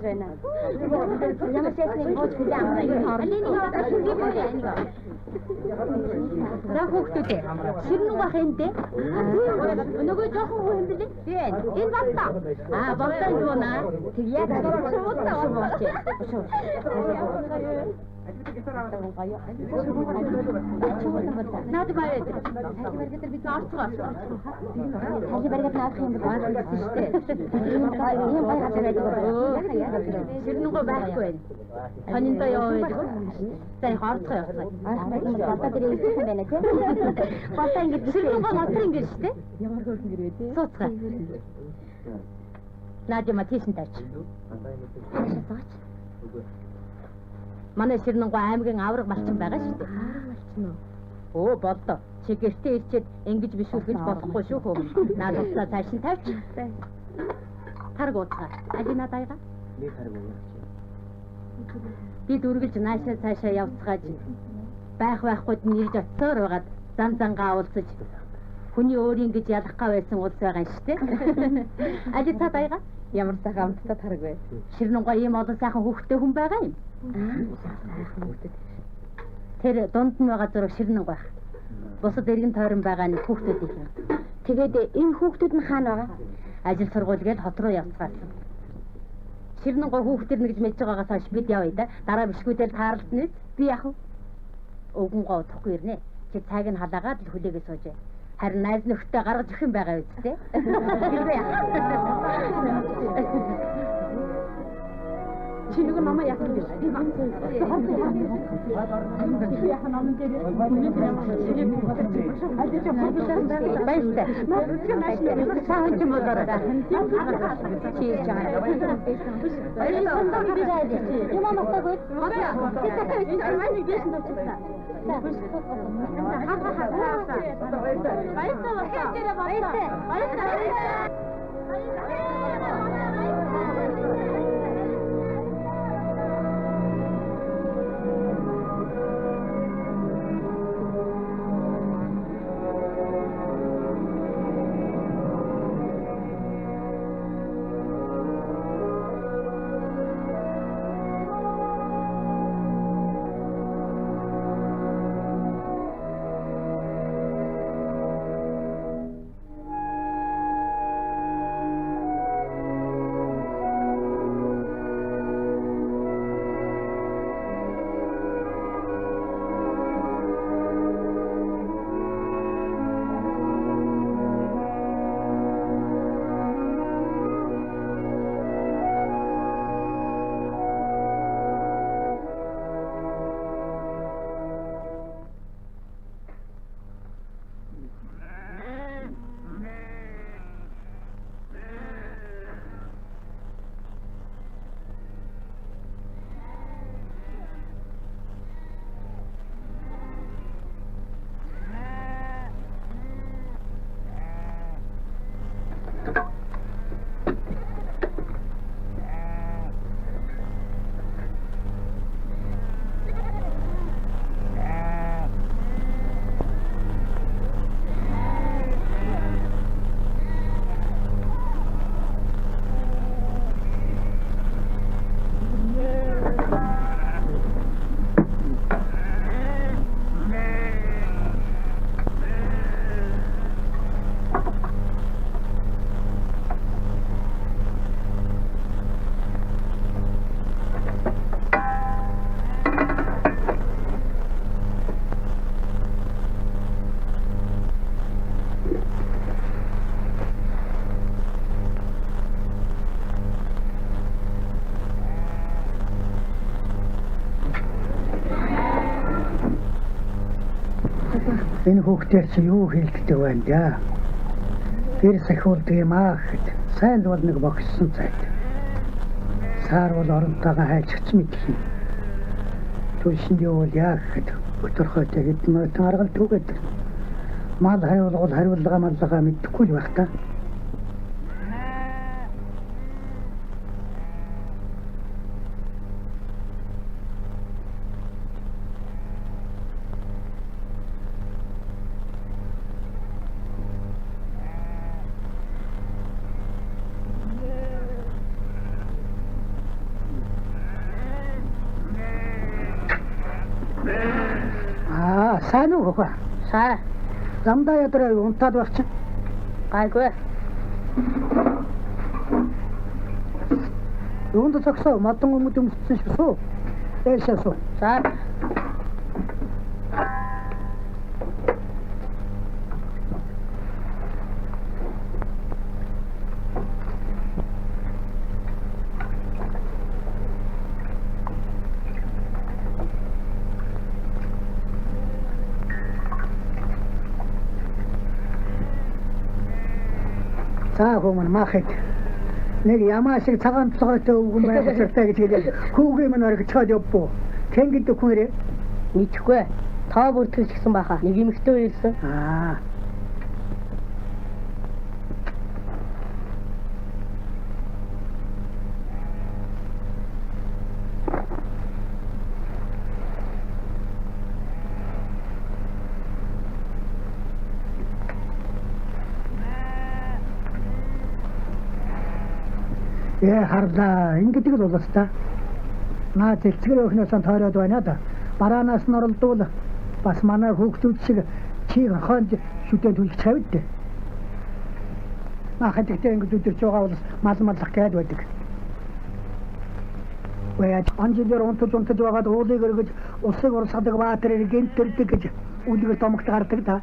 байна. Ямар ч ясны бууж хүлээ авах. За хүүхдүүд ширнэг бах юм дээ. Нөгөө жоохон хүн юм бэлээ. Тийм. Энэ болтоо. Болтоо юуна. Тэг яг шуудаа болооч. Наад баяр. Тайлбаргад бид орцгоо. Тайлбаргад наах юм байна шүү дээ. Ийм баяр гэдэг. Ширнэнгөө байхгүй байна. Хониндоо яваа байдаг. За их орцгоо явах. Бата дээр ирэх юм байна тийм. Бата ингэж ширнэнгөө натар ингэж шүү дээ. Ямар хөрхөн гэр вэ тийм. Сууцгаа. Наад юм тийшин тавьч. Манай ширнэнгөө аймгийн авраг малчин байгаа шүү дээ. Малчин уу? Оо болдоо. Чи гэртээ ирчээд ингэж бишүүлгэж болохгүй шүү хөө. Наад уцаа цааш нь тавьч. Тарг ууцгаа. Алина дайга. Би тарг уучих. Би дүргэлж наашаа цаашаа явцгааж байхгүйд нь ирж оцсоор байгаад зангаа уулзаж хүний өөрийн гэж ялах га байсан улс байгаа шүү дээ. Алица дайга. Ямар сайхан амттай тарг вэ? Ширнэнгөө ийм олон сайхан хүүхдтэй хүн байгаа юм. Тэр дунд нь байгаа зураг ширнэг байх. Бусад эргэн тойрон байгаа нэг хүүхдүүд их. Тэгээд энэ хүүхдүүд нь хаана байгаа? Ажил сургууль гээд хот руу явцгаасан. Ширнэнгөө хүүхдэр нэгж мэдж байгаагаас хойш бид явъя да. Дараа бишгүүдэл таарлтна үү? Би яах вэ? Өгөнгөө утахгүй ирнэ. Чи цайг нь халаагаад л хүлээгээ суужээ. Харин найз нөхдөд гаргаж өгөх юм байгаа үү те? Чиний мама яах вэ? Би мамтай. Яах намын дээр. Баяртай. Саан ч болоо. Чи чаа. Юм амтаггүй. Чи тахаа чи манай гээсэн дочсон. Энэ хүүхдээр чи юу хэлдэг байна даа? Гэр сахиулдаг юм аа гэхэд сайн л бол нэг богссон цайд. Саар бол оронтойгоо хайлчч мэдэх юм. Түлшинд юу бол яа гэхэд өтөрхөйтэй хэдэн ойтон аргал түгээд мал хариулгал хариулгаа маллага мэдхгүй л байх та. Сайн уу хөө? Сайн. Замдаа ядраа унтаад байх чинь. Гайгүй. Юунд цогсоо модон өмд өмссөн шүү суу. Дэшээ суу. За. За хүмүүс махад нэг ямаа шиг цагаан цогтой өвгөн байх хэрэгтэй гэж хэлээ. Хүүгээ минь оргичоод явбуу. Тэн гэдэг хүнээрээ Мэдхгүй. Тоо бүртгэж гисэн баха. Нэг эмэгтэй ирсэн. аа. Харлаа. Ингэдэг л болоос та. Наа зэлцгэр өхнөөс тойроод байна да. Бараанаас нь оролдвол бас манай хүүхдүүд шиг чи хоонд шүтэн түлхэж хавд. Махад ихтэй ингэж өдөрч байгаа бол мал маллах гээд байдаг. Баяж анжилэр унтаж байгаад уулыг өргөж усыг урсгадаг баатарыг гинтэрдэг гэж үлгэр томогт гардаг да.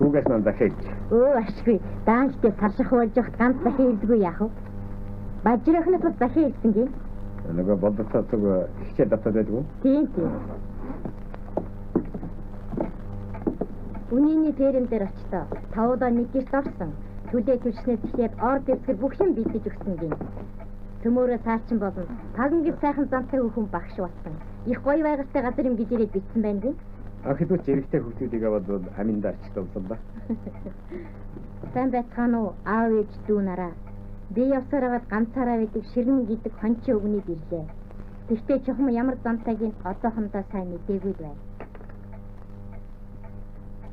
Хүүгээс маань дахиж. Ашгүй. Даанчтай салших болж явахт ганц дахин хэлдэггүй яах вэ? Бажирахнаас бас дахин хэлсэн гээ. Нөгөө болдоцоо зүг хичээл давтаад байдгүй. Тийм. Үнийний ферм дээр очтоо. Тавуудаа нэг гэрт орсон. Түлээ түлшнээс ихлээр орд эсгэр бүх юм бэлдэж өгсөн гин. Төмөөрөө саарчин болно. Тагангийн сайхан зантай хүн багш болсон. Их гоё байгалтай газар юм гэж ирээд битсэн байна гин. Ахидууч эрэгтэй хүүхдүүдийг аваад бол аминд арчдаг болсон ба. Сайн байцгаана уу? Аав ээж дүү нараа. Би явсаар аваад ганцаараа байдаг ширнэ гэдэг хончин өгнөд ирлээ. Тэгтээ чухам ямар зантайг нь одоохондоо сайн мэдээгүй байна.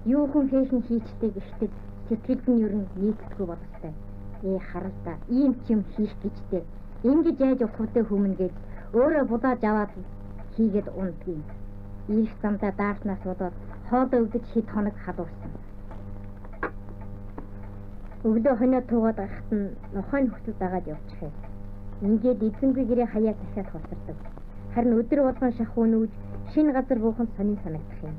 Юу хүн хийхин хийчтэй гэхтэл сэтгэлд нь ер нь нийтдэггүй бололтой. Харал да. Ийм ч юм хийх гэжтэй. Ингэж яаж ухвтай хүмнэ гэж өөрөө будааж аваад хийгээд ундгийн. Ирэх замдаа даарснаас болоод хоол өвдөж хэд хоног халуурсан. Өглөө хоноо туугаад гарахт нь нохойн хөтөл дагаад явчихъя. Ингээд эзэнгүй гэрээ хаяа дахиад хосордог. Харин өдөр болгон шахуу нүүж шинэ газар буухан сонин санагдах юм.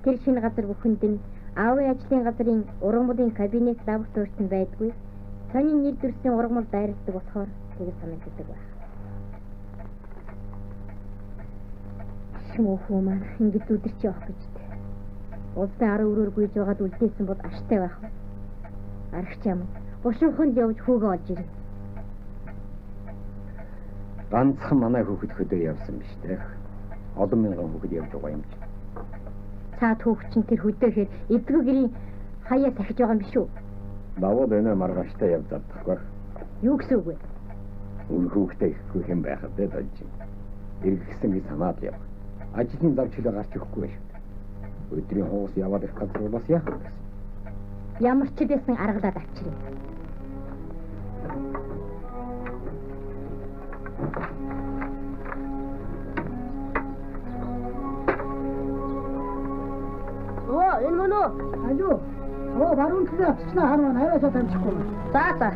Тэр шинэ газар бүхэнд нь аавын ажлын газрын ургамлын кабинет лабораторид нь байдгүй. Сонин нэр дэвсийн ургамал дайрдаг болохоор тэгж санагддаг байх. Мөхөө маань ингэж үдирч явах гэжтэй. Улсын ар өрөөр гүйж байгаад үлдээсэн бол аштай байх. Аргач юм. Бушуухан л явж хүүгээ олж ирнэ. Ганцхан манай хүүхэд хөдөө явсан биш дээ. Олон мянган хүүхэд явж байгаа юм чи. Цаад хүүхэд чинь тэр хөдөөхээр эдгүү гэрийн хаяа тахиж байгаа юм биш үү? Давуу дэнэ маргааштай явж задахгүй. Юу гэсэн үг вэ? Үн хүүхдээ ихгүй хэм байхад дээ дож. Иргэсэн гэж санаад яв. Ажлын зав чөлөө гарч өгөхгүй байх. Өдрийн хоос яваад их газар бас яах вэ? Ямар ч дэсэн аргалаад авчирээ. Энэ мөн үү? Алуу. Баруун талаа авчихна хараа найрасаа тамчихгүй. За.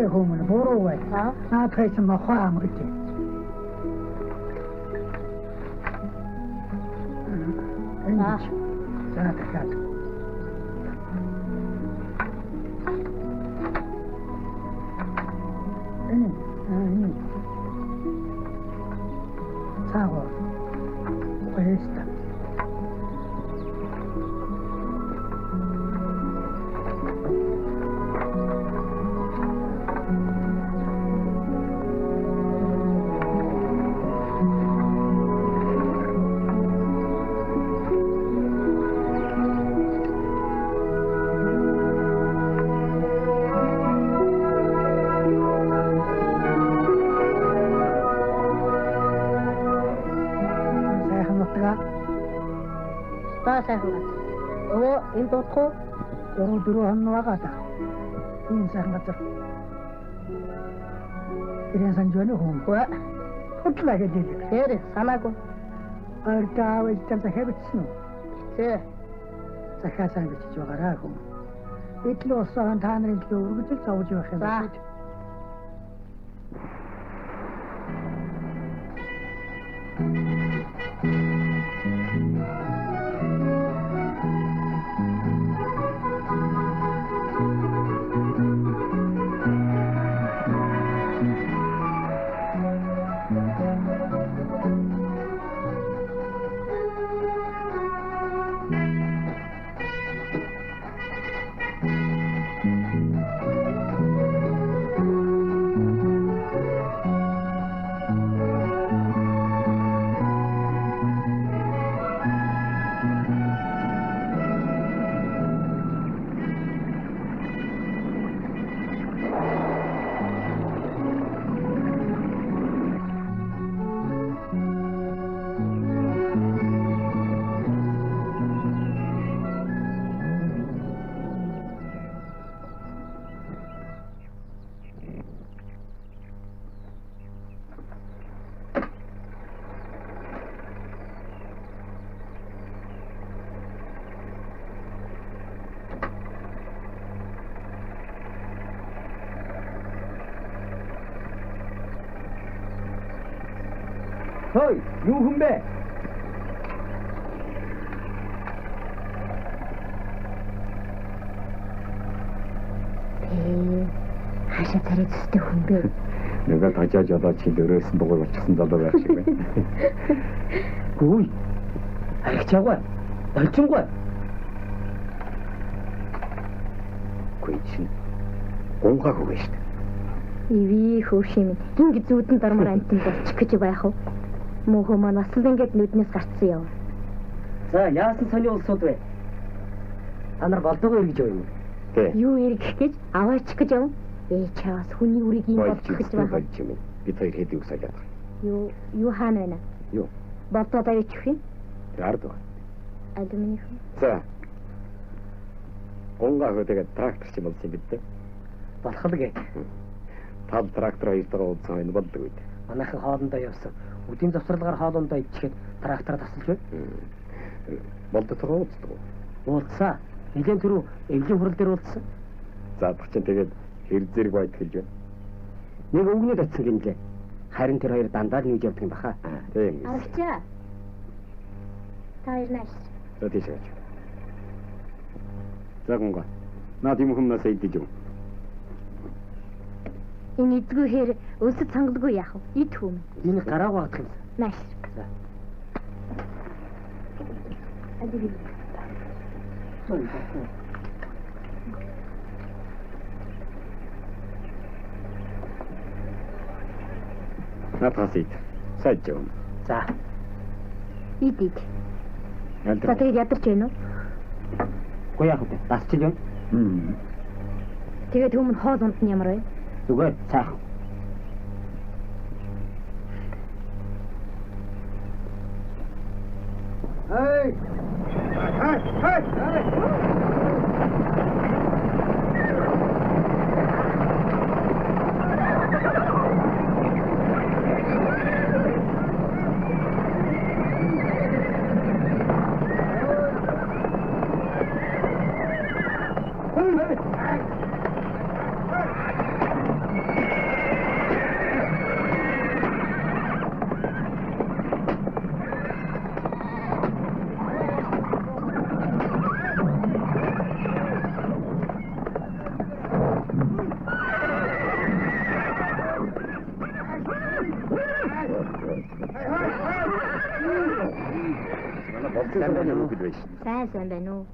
Хөөмөн буруу бай. Наадхайч нохоо амрч. За дахиад. 아니. 사고. 그랬다. сайхан газар. Өө энэ дутхуу дөрөв хоног энэ сайхан газар. Ирэн санжууны хөнгөө. Хутлаа гэдэг. тэр санаагүй. Ардаа вэлтэн захивчихсан уу? Тэ. Захаасан бичиж байгаараа хүн. Эдлээ усаан та нарын төлөө өргөжл зовж байх юм. За. Хөөе, юу хүн бэ? Хаашаа царайцтэй хүн бэ? Нөгөө тажааж одоо чи дөрөөсөн дугаар болчихсон залуу байх шиг байна. Хөөе. Аригчаагүй. Олчинггүй. Гүйчин. Гонгаа хөвөө шүү дээ. Иви хөөшим. Ингэ зүүдэн дормор амтан болчих гэж байх уу? Мөнхөө маань бас л ингэж нүднээс гарцсан яв. За, яасан сони улсууд вэ? Та нар болдгоо эргэж яваа юм. Тэ. Юу эргэх гэж аваач гэж яв? Чаас хүний үрийг юм болчих гэж байгаа. Бид хоёр хэд үг саяад байгаа. Юу хаана байна? Юу? Болдоо давчих юм. Ард байна. Алуминий. За. Гонгаа хөөдөг трактор чи болсон юм бид тэ. Болох л гээ. Тав трактор хоёртойгоо уулзсан энэ болдог үед. Манайхан хоолндоо явсан. Үдийн завсралгаар хоолндоо ичгээд трактор тасалж байна. Болдогоо уулздаг. Уулзсан. Нэгэн түрүү эвлийн хурал дээр уулзсан. Заадах чинь тэгээд хэр зэрэг байд хэлж байна. Нэг өвгнөд очсон гинлээ. Харин тэр хоёр дандаа л нүүж явдаг юм баха. Тийм. Арчаа. Та хоёр нааш. За тийш гэж. За гонгаа. Наад юм хүмүүнээс идэж юм. Энэ идгүй хэр өлсөд цангалгүй яах вэ? Ид хүм. Энэ гарааг багтах юм. Нааш. За. Ади. Натасид. Сайж юм. За. Ид. За Алдраа. тэгээд ядарч байна уу? Гоо яах вэ? Дасчих юм. Тэгээд өмнө хоол унд нь ямар вэ? Зүгээр цаах. Хей! Хей! Манай болцсон байна уу? Сайн байна уу?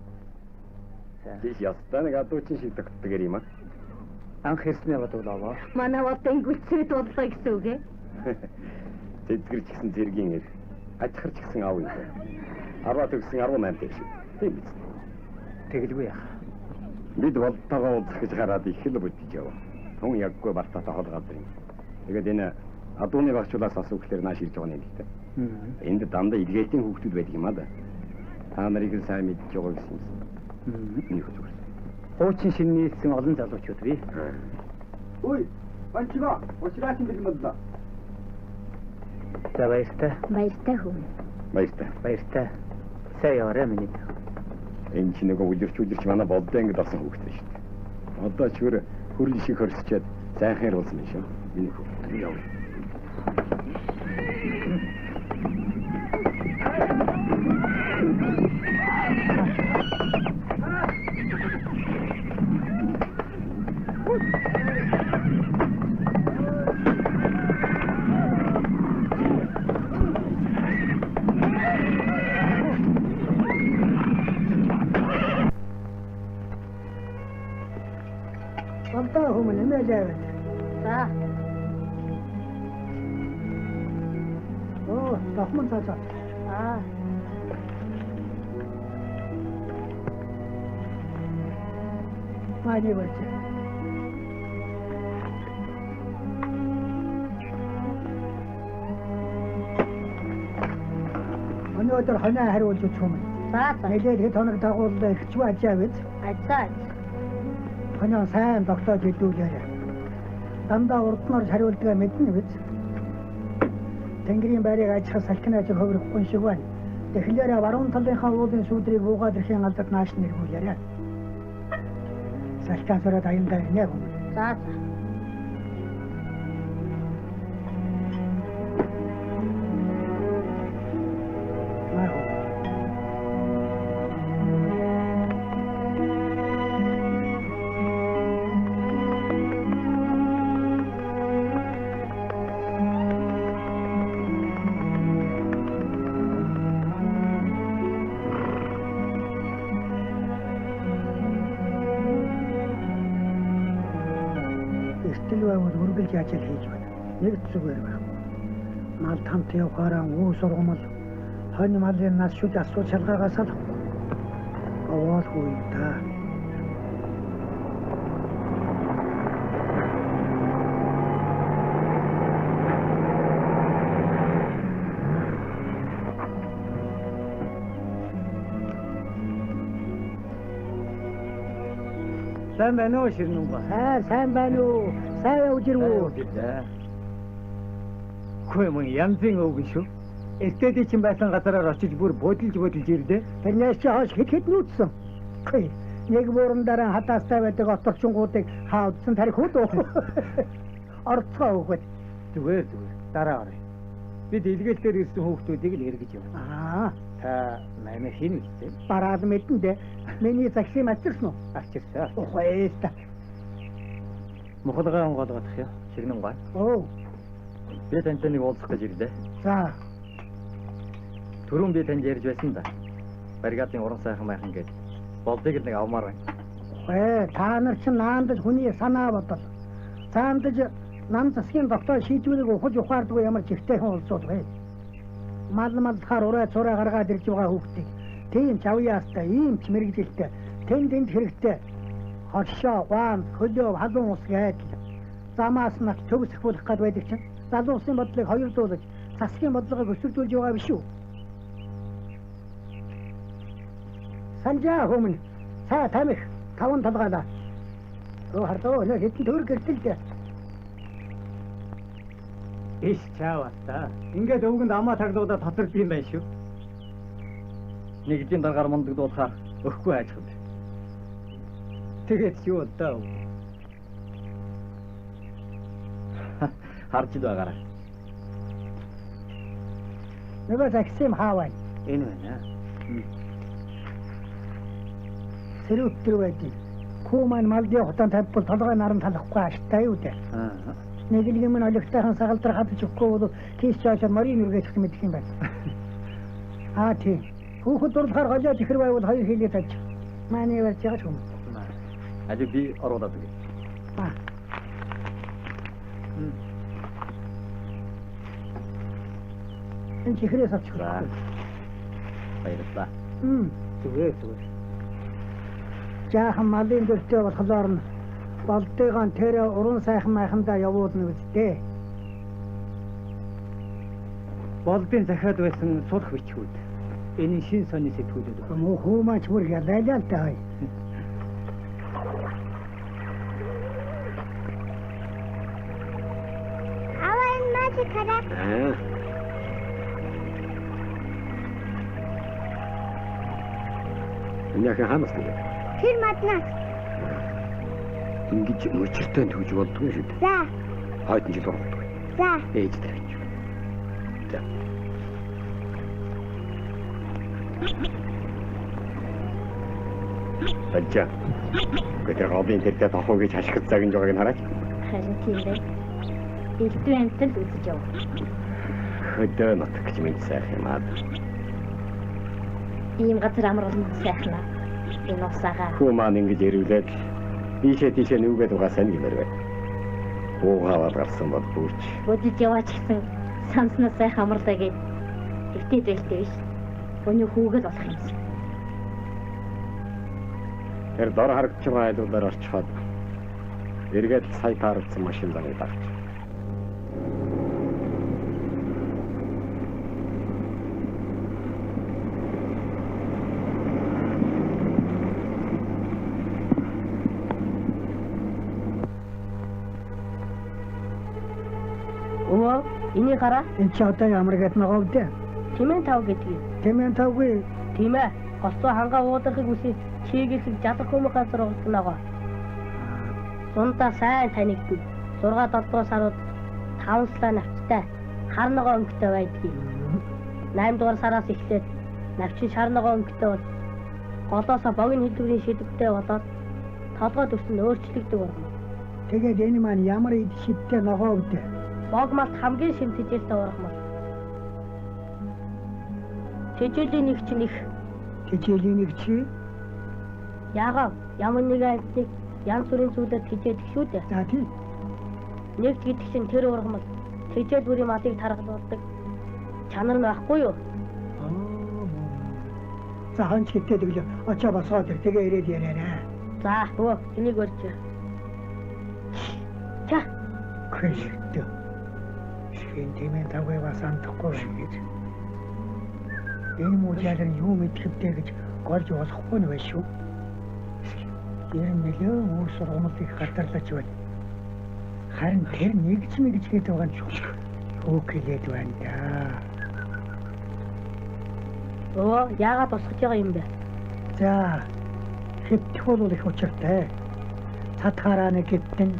Тийш ястаа нэг адуучин шиг тогтдог юм аа. Анх ирснээр бодволоо. Манай бодын гүцэд бодлоо гэсэн үг ээ. Тэдгэрч гисэн зэргийн ир. Ажихарч гисэн аав юм. 10 төгсөн 18 дэх шиг. Тийм биз. Тэгэлгүй яах. Бид болтойгоо уулзах гэж гараад их л бодож яваа. Тун яггүй бартаа тохол газар юм. Тэгээд энэ адууны багчлаас асуухлаар нааш ирж байгаа юм л дээ. Энд дандаа илгээлийн хүүхдүүд байдаг юм аа да. Та нарыг л сайн мэдж байгаа гэсэн юм. Нэг зүгээр. Хуучин шинэ нийлсэн олон залуучууд бий. Ой, банчига, очраач юм бэлмэд. За баяртай. Баяртай хүн. Баяртай. Сайн яваарай миний. Энэ чинь нэг үдирч манай болдоо ингэж орсон хүүхдээ шүү дээ. Одоо ч хөрөл шиг хөрсчээд сайхан явуулсан юм шүү. Миний хүүхдээ яв. Болтоо хүмүүс нэмэлээ. За. Оо, тохмон цаашаа. Маний болж. Өнөөдөр хоноо хариулж өгч юм. За. Нэлээд хэд хоног дагууллаа ихч баажаа биз. Ажаа. Хоноо сайн тогтоож идүүлээрэй. Дандаа урднаар хариулдгаа мэднэ биз. Тэнгэрийн байрыг ажихаас салхинаж хөврөхгүй шиг байна. Тэгэхээр баруун талынхаа уулын сүдрийг буугаад ирэхийн алдарт нааш нэргүүлээрэй. Салхиан сороод аяндаа ирнэ хүмүүс. За. Үргэлж ажил хийж байна. Нэг зүгээр байх. Мал тамт явахаараа уу сургамал хонь малын нас шүд асууж шалгаагаас л овоолгүй да. Сайн байна уу Ширнуга? Сайн байна уу? Сайн явж ирвүү? Хөөе мөн янзын өвгөн шүү. Эстэдий чинь байсан газараар очиж бүр бодилж ирлээ. Тэрнээс чи хойш хэд нүүцсэн. Хөөе. Нэг бууран дараа хатаастай байдаг оторчингуудыг хаавдсан тарих үү? Орцгоо өгөхөд. Зүгээр. Дараа орё. Бид илгээлтээр ирсэн хүүхдүүдийг л эргэж явна. Та намайг хин мэдсэн. Бараад мэдэн дээ. Миний загшийн авчирсан уу? Авчирсан. Ухаалта. Мохолгой онгоолгох яа. Ширнэн гай. Оо. Би тантай нэг уулзах гэж ирлээ. За. Түрүүн би танд ярьж байсан да. Баригатын уран сайхан майхан гэж. Болдыг л нэг авмаар байна. Та нар чинь наандаж хүний санаа бодол. Цаандаж нам засгийн доктор шийдвэрийг ухаж ухаардгүй ямар жигтэйхэн уулзууд бай. Малхаар ураа цураа гаргаад ирж байгаа хүүхдийг тийм ч авьяастай, ийм ч мэрэгжилтэй, тэнд хэрэгтэй. Хошоо, гуам, хөлөө, халуун ус гээд замаас нь төгсөх болох гээд байдаг чинь залуу улсын бодлыг хоёрдуулж, засгийн бодлогыг өсвөрдүүлж байгаа биш үү? Санжаа хүмүүн, цаа тамих, таван толгойлаа. Хардоо, нэг хэдэн төгрөг гэртэлтэй. Иш чааваа. Ингээд өвгөнд амаа таглуудаа татварч юм байна шүү. Нэгдийн даргаар мундагдуулахаар өгөхгүй ажих юм. Тэгээд юу даа? Харж л байгаарай. Нөгөө таксим хаавай. Энэ байна. Сэрүүтэр байдаг. Хүү маань малдын хотон тавьбал толгой наран талахгүй аштай юу дээ. Нэг л юм олигтойхон сагалдар хадаж өгөхгүй бол тийш чаашаа морин үргэлжлэх мэдэх юм байна. Тийм. Хүүхэд дурлахаар голиод ихэр байвал хоёр хийлээ тааж. Манай барьж байгаа ч юм. Ажиг би оруулаад өгье. Энэ чихрээс авчих. Баярлалаа. Зүгээр. Жаахан малын дөртөө болохоор нь болдойгоо тэр уран сайхан майхандаа явуулна үстэй. Болдын захиад байсан сулх бичгүүд. Энэ шин сони сэтгүүлүүд. Мөн хүмүүс бүр ялалаа л таа. Аваа энэ magic хараа. Энийг хаанаас тэгээ? Тэр маднаас. Ингэж мөчөртэй төгж болдгүй шүү дээ. За. Хойд нь жил болдгүй. За. Ээж дээр. За. Бача. Гэтэр робин тэртээ тохоо гэж хашгирц цагийн жогийг хараач. Харин тийм дээ. Элдв амтал үзэж яв. Хөдөө нутагч минь сайхан юм аа. Ийм газар амруулна сайхнаа. Энэ усаага. Хүү маань ингэж ирүүлээд тийшээ нүгээд угаасаа нэг юм байна. Хуугаваад гарсан бол бүрч. Бодож яваач гэсэн санснаа сайхан амарлаа гэж өвтөд байлтай биш. Өнөө хүүгэл болох юм. Тэр дор харагдж байгаа айлуулаар орчиход эргээд сая таарсан машин заныг давч. Энийг хараа. Энэ ч одоо ямар гээд байгаа вэ? Тимэн тав гэдгийг. Тэмэн тавгүй. Тийм ээ. Голцоо хангаа уудахыг үсээ чиглэл жадах хүмүүс газар угтнагаа. Сундаа сайн танигдв. 6-7 сарууд 5 сар навчтай харногоо өнгөтэй байдгийг. 8 дугаар сараас эхлээд навчин шарногоо өнгөтэй бол голоосоо богино хэлбэрийн шидэвтэй болоод толгой төсөнд өөрчлөгдөг байна. Тэгээд энэ маань ямар ид шидтэй ногоо вэ? Богмалт хамгийн шимтгэлтэй ургамал. Тэжээлийн нэг чинь их. Тэжээлийн нэг чи? Яагаад ямар нэг айлтыг янз бүрийн зүйлээр тэжээдэг шүү дээ. За тийм. Нэгт гэдэг чинь тэр ургамал тэжээл бүрийн малыг таргалуулдаг чанар нь байхгүй юу? За ханч гэдэг л очоо босоод тэгээ ирээд яриараа. За өө энийг өрч. Ча. Криштэй. Шин тэмэн тавгүй бас амтахгүй гэж. Энэ мужаалар юу мэдхэвтэй гэж голж болохгүй нь байх шүү. Тэр мэлээ уус сургамлыг гадарлаж байна. Харин тэр нэгж мэгж гээд байгаа нь шүү. Юу гэлээд байна да. Яагаад тусгаж байгаа юм бэ? За хэвтэх бол их учиртай. Цатхаараа нэг гэдэн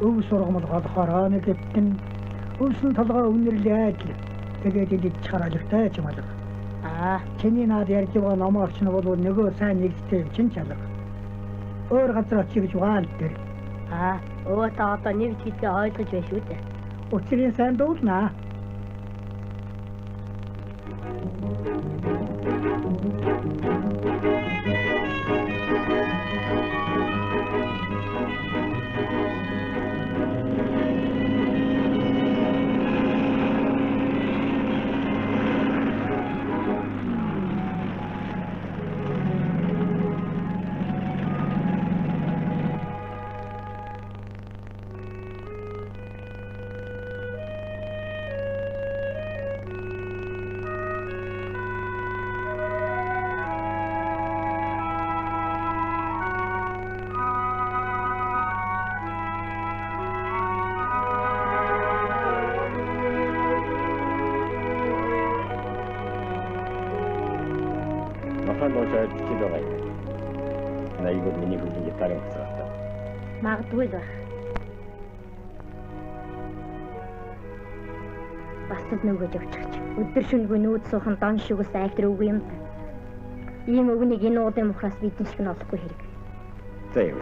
өв сургамал голохороо нэг гэдэн өвсөн толгой үнэрлээд тэгээд идэж чараалагтай ч юм алга. Чиний наад ярьж байгаа номоорч нь бол нөгөө сайн нэгтэй чин чалга. Өөр газар очиж гэж байгаа л дээ. Та одоо нэг чиглэлээ ойлгож байна шүү дээ. Учрын сайн дуулнаа. Ножоод чи байгаа юм. Найгууд миний хөлний гитарын уцаалтаа. Магадгүй л байх. Бусдад нөгөөж явчихч. Өдөр шөнөгүй нүүд суухан дон шүгээс айлтар үгүй юм. Ийм өвгнийг энэ уудын мухраас бидэн шиг нь олохгүй хэрэг. За юу.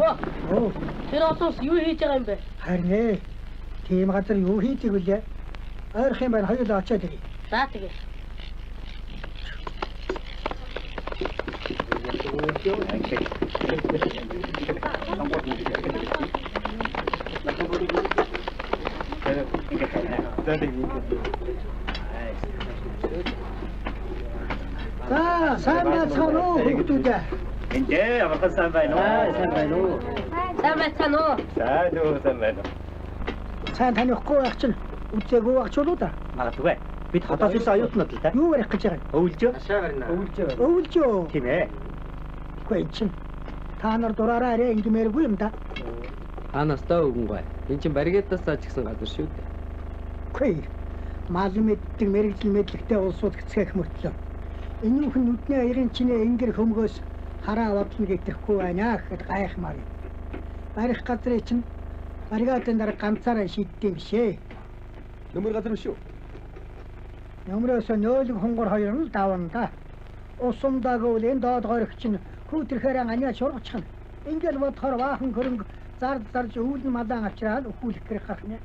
Оо, Тэр олон ус юу хийж байгаа юм бэ? харин ээ. Тийм газар юу хийдэг вүлээ? Ойрох юм байна, хоёулаа очоод ирье. За тэгээ. За, сайн байцгаана уу хүүхдүүдээ. Энд ямар сайн байна уу? Сайн байна уу? Сайн байцгаана уу? Сайн байна. Сайн танихгүй байх чинь үзээгүй байх ч болоо да. Магадгүй. Бид хотоос оюутнууд л да. Юу барих гэж байгаа юм? Өвлжөө. Өвлжөө. Тийм ээ. Гэхдээ чинь та нар дураараа арай ингэмээргүй юм да. Анастаа өгөнгөө. Энд чинь баригдаас ч гэсэн газар шүү дээ. Үгүй. Мал мэддэг мэрэгжил мэдлэгтэй улсууд гэцгээх мөртлөө. Энэ хүн нүдний аярын чинээ ингэр хөмгөөс хараа бодлно гэдэгхгүй байна гэхэд гайхмаар юм. Барих газрыг чинь баригатын дараа ганцаараа шийддэм бишээ. Нөмөр газар шүү. Нөмрөөс нөөлөг хонгор хоёр нь давна да. Усумдаагүй энэ доод горих чинь хүүтэрхээр аниа шургачхна. Ингээл бодохоор баахан хөрөнгө зарж өвлөн малаан авчраад өхүүлэх гэрэх гарахна.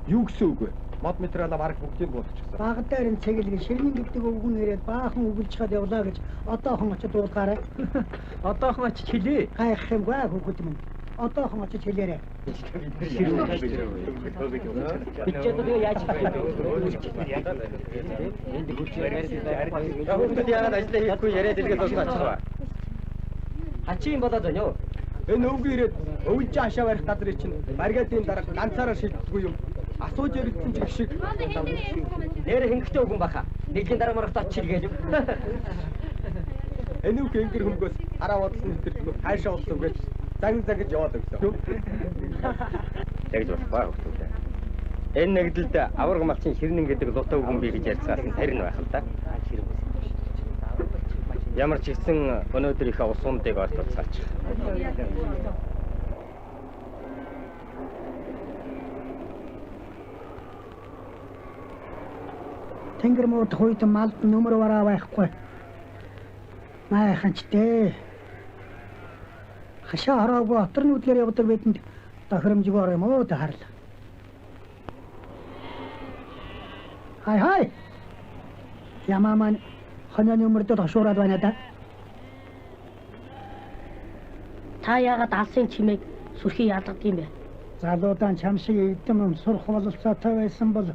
Юу гэсэн үг вэ? Мод материалаа бараг бүгдийг болгочихсон. Багтаар нь цэглэг ширнэн гэдэг өвгөн ирээд баахан өвлж чад явлаа гэж одоохон очиж дуулгаарай. Одоохон очиж хэлээ. Гайх юмгүй хүүхэд минь. Одоохон очиж хэлээрэй. Бид ч одоо яаж хийх вэ? Энд хүч яриад Хүүхдүүд яагаад ажлаа хийхгүй яриад илгээл болсон ачаа. Хачийн болоод байна юу? Энэ өвгөө ирээд өвлж хашаа барих газрыг чинь баригдын дараа ганцаараа шийддэггүй юм. Асууж яригдсан ч их шиг. Нэр хингтэй үгэн баха. Нэгэн дараа маргат очилгээл. Энэ үг ингэр хөнгөөс хараа бодлон нэтэрдэг хайшаа болсон гэж загж яваад өгсөн. Тэгж болохгүй хүүхдүүд. Энэ нэгдэлд аварга малчин ширнэн гэдэг лутаа үгэн бий гэж ярьцгаасан тарин байх л да. Ямар ч гэсэн өнөөдөр их усундыг олдоцгаач. Тэнгэр мууд хойд малд нөмөр бараа байхгүй. Майханч дээ. Хашаа хараагүй отор нүдлэр явдаг бидэнд тохиромжгүй юм уу та харла. Хай. Ямаман хоньны нөмөрдөд хашуураад байна да. Та яагаад алсын чимээг сүрхий яадаг юм бэ? Залуудан чам шиг эдэм сурах бололцоотой байсан бол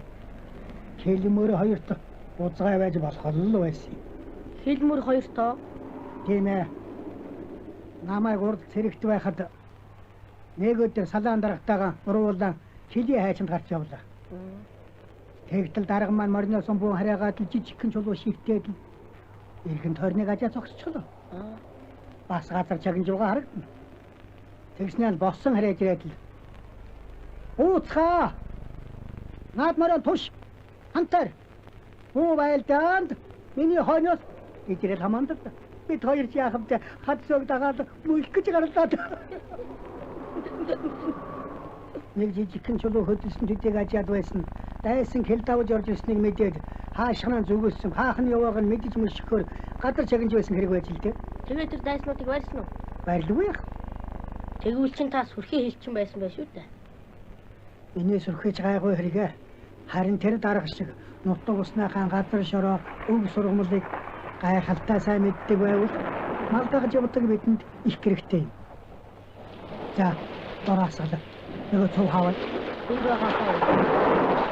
хэлмөр хоёрт узгай байж болох л байсан. Хэлмөр хоёртоо Тийм ээ. Намайг урд цэрэгт байхад нэг өдөр салаан дарагтайгаа уруулан хилийн хайчинд гарч явлаа. Тэгтэл дарга маань морноос бүүн хараагаад жижигхэн чулуу шивтээд ирхэн тойрныг ажаа зогсчихлоо. Бас газар чагнажгаа харагдана. Тэгснээр боссон хараад ирээд л ууцхаа. Наад мараа туш. Хантар. Уу байлдаанд миний хойноос идэрээл хамаандаа. Бид хоёр яахавд хадсог дагаад мүлх гэж гарлаа. Нэг жижигхэн чулуу хөдөлсөн төдийг ажаад байсан. Дайсан хэл давж орж ирснийг мэдээд хаашхнаа зүгөөссөн. Хаах нь явааг нь мэдэж мөшгөхөөр гадар чагнаж байсан хэрэг байж л дээ. тэгээд тэр дайснуудыг барьсан уу? Баярлгүй яах. Тэгвэл чин та сүрхий хэлчин байсан байх шүү дээ. Миний сүрхэж гайгүй хэрэгэ. Харин тэр дарга шиг нутаг уснаахан газар шороо өв сургамлыг гайхалтай сайн мэддэг байвал мал дагаж явдаг бидэнд их хэрэгтэй юм. За, дороосгол. Нөгөө цов хаваа. Энэ байгаа.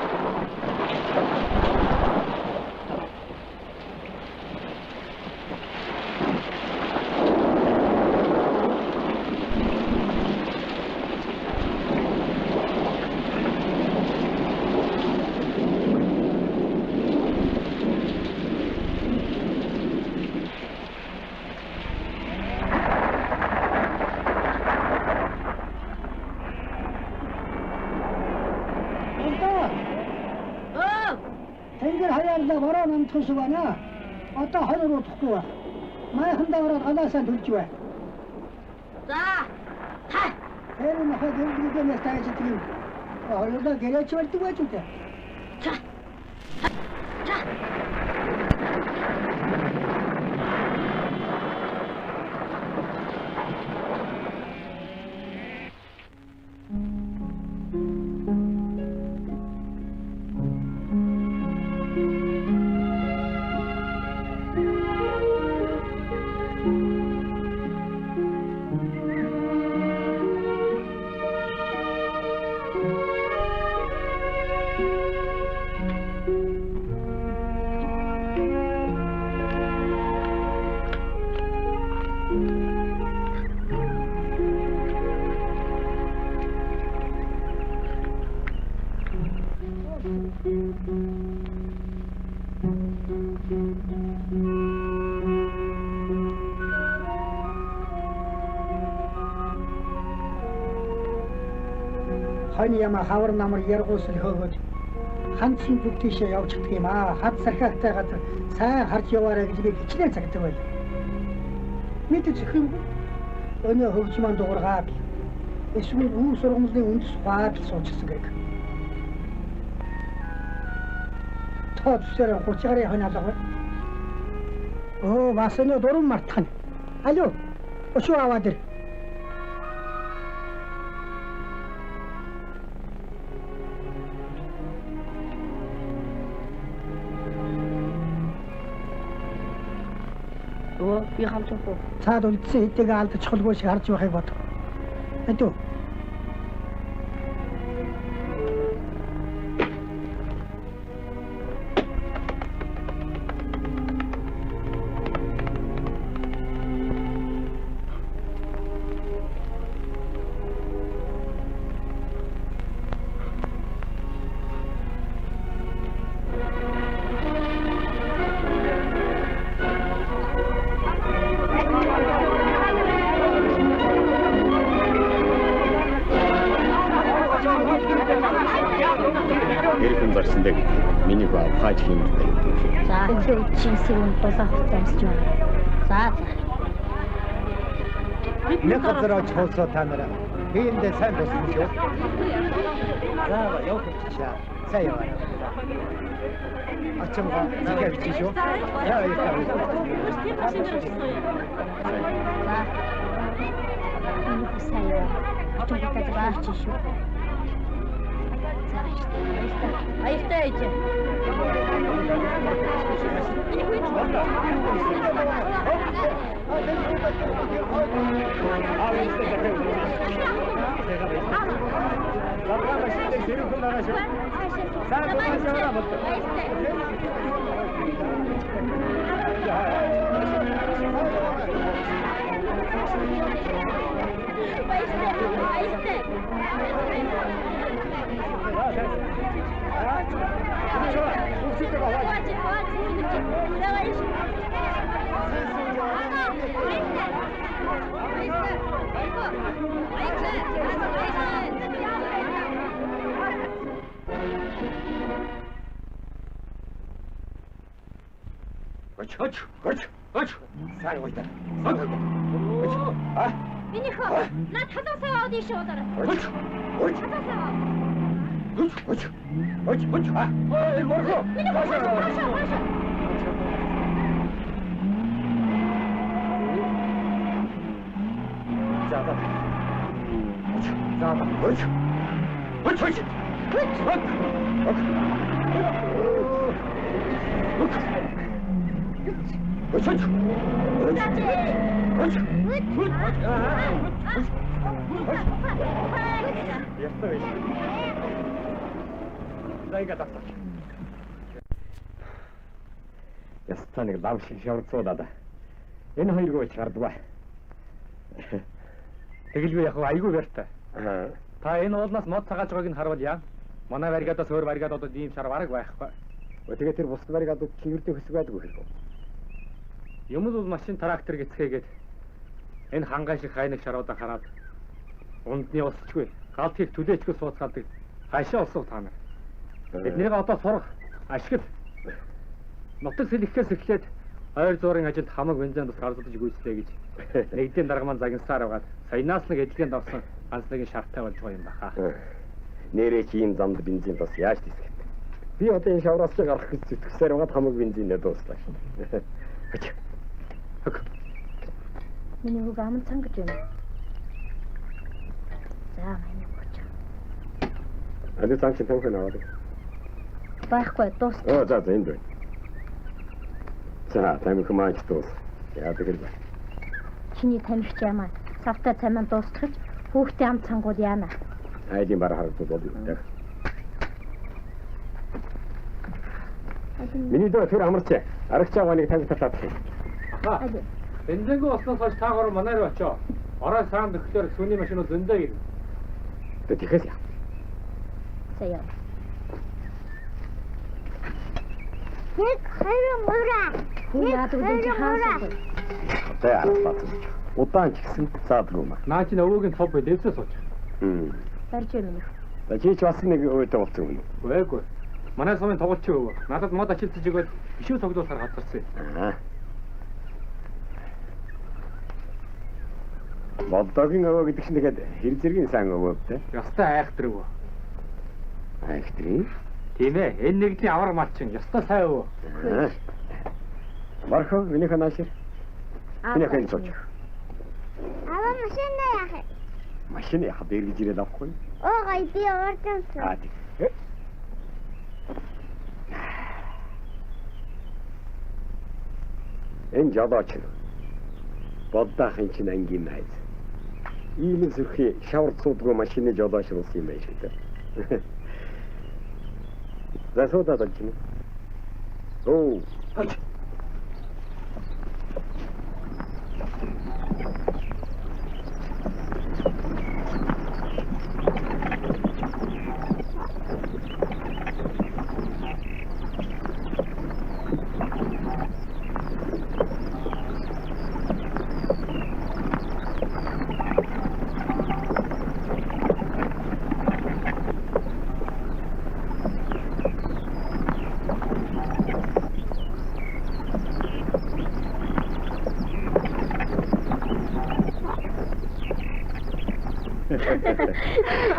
Тэнгэр хаяалаа бороо намтах шиг байна. Одоо хоёр удахгүй ба. Майхандаа ороод галаасаа төлж бай. За. Хай. Тэр нь хаа гэрдээ нэстэж тийм. Хоёулаа гэрээч болдог байж үү? За. За. хойны яма хавар намар яргуусл хөөгөөд ханцсан зүг тийшээ явчихдаг юм аа. Хад сархиатай газар сайн харж яваарай гэж би хичнээн цагтаа байл. Мэдээж их юм. Өнөө хөгжмөн дуургаад эсвэл үе сургуулийн үндэс хаад суучихсан гэх. Тооцоор 30 гаруй ханаалгаа. Оо, масны дуран мартхан. Алло. Өчөө аваад ир. Оо, би хамчаагүй. Цаад үлдсэн хэдийг алдчихгүй шиг харж байхыг бод. Адуу. Гэрхэн барсандаг миний гоо хаач юм байна. За, чи секунд дулаах замсч байна. За. Нэг газар оч хоолсоо та нараа. Хийндээ сайн болсон шүү. За, явах чичаа. Сайн яваа. Ачамга зэгээр чи шүү. Яа яа. Аяхтай ээж. Оч. Сайн уйда. Миний хөө, над халуусаа аваад ийшээ удаарай. Оч. Ой, морго. Миний хөө, хаашаа. Ястаныг лав шиг шаварцуулаад. Энэ хоёрыг оч гардгаа. Тэгэлгүй яг айгүй барьтай. Та энэ уулнаас мод цагааж байгааг нь харвал яа. Манай баригадаас өөр баригад одоо ийм шар бараг байхгүй. Тэгээ тэр бус баригадууд чинь ердөө хэсэг байдгүй хэрэг. Юм бол машин трактор гэцгээгээд энэ хангай шиг хайныг шаруудаа хараад ундны усчгүй галт хийг түлээчгүй сууцгаалдаг хашаа усуу та нар. Эднийг одоо сурах ашигт нутаг сэлэхээс эхлээд ойр зуурын ажилд хамаг бензин бас гардаж гүйцлээ гэж нэгдийн дарга маань загинсаар аваад саянаас нэг эдлэгэнд авсан ганц нэгэн шарттай болж байгаа юм баха. Нэрээ чи ийм замд бензин бас яаж тийсгэх. Би одоо энэ шавраас чи гарах гэж зүтгэсээр байгаа хамаг бензинээ дууслаа шин. Миний үг аман цангаж байна. За, миний гоч. Аль цанч төвхөн аваад. Байхгүй, дуус. За энд байна. За, тамхи маач дуус. Яадаг л байна. Чиний тамхич ямаа. Савтай цаман дуусчих. Хүүхдээ ам цангууд яана. Айдын бар харагддаг бол яг. Миний дөө тэр амарч. Арагчаа нэг тамхи татаад. Аль. Бензингүй усноос хойш та гурав манай руу очоо. Орой саанд өгөхлөөр сүний машинууд зөндөө гин. Тэхэс яа. Сая. Нэг хайрын мураа. Яадаг үгүй хаасан. Одоо аралбаац. Удаан ч гэсэн заадгүй маа. Наа чи өвөгийн топ дэвсээ сууч. Барьж байна. За чи ч бас нэг өөдөө болцсон юм. Үгүй. Манай сумын тоглолч өвөө. Надад мод ачилтж өгөөд бишүү цогдуулахаар хатарсан. Аа. Болдогийн өвөө гэдэг чинь тэгээд хэр зэргийн сан өвөө те. Ястай айхтар өвөө. Айхтрий. Тийм ээ. Энэ нэгдлийн авар малчин ястай сайн өвөө. Мархо миний ханаашир. Миний хэн сууч. Аваа машина яах. Машин яах дээр гэж ирээд авахгүй. Оо гай би орсон. Аа тийм. Энэ жадаач. Боддаахын чинь ангийн найз. Ийм зүрхий шавар цуудгүй машины жадаач болсон юм байна шүү дээ. За суудаа чинь. Оо.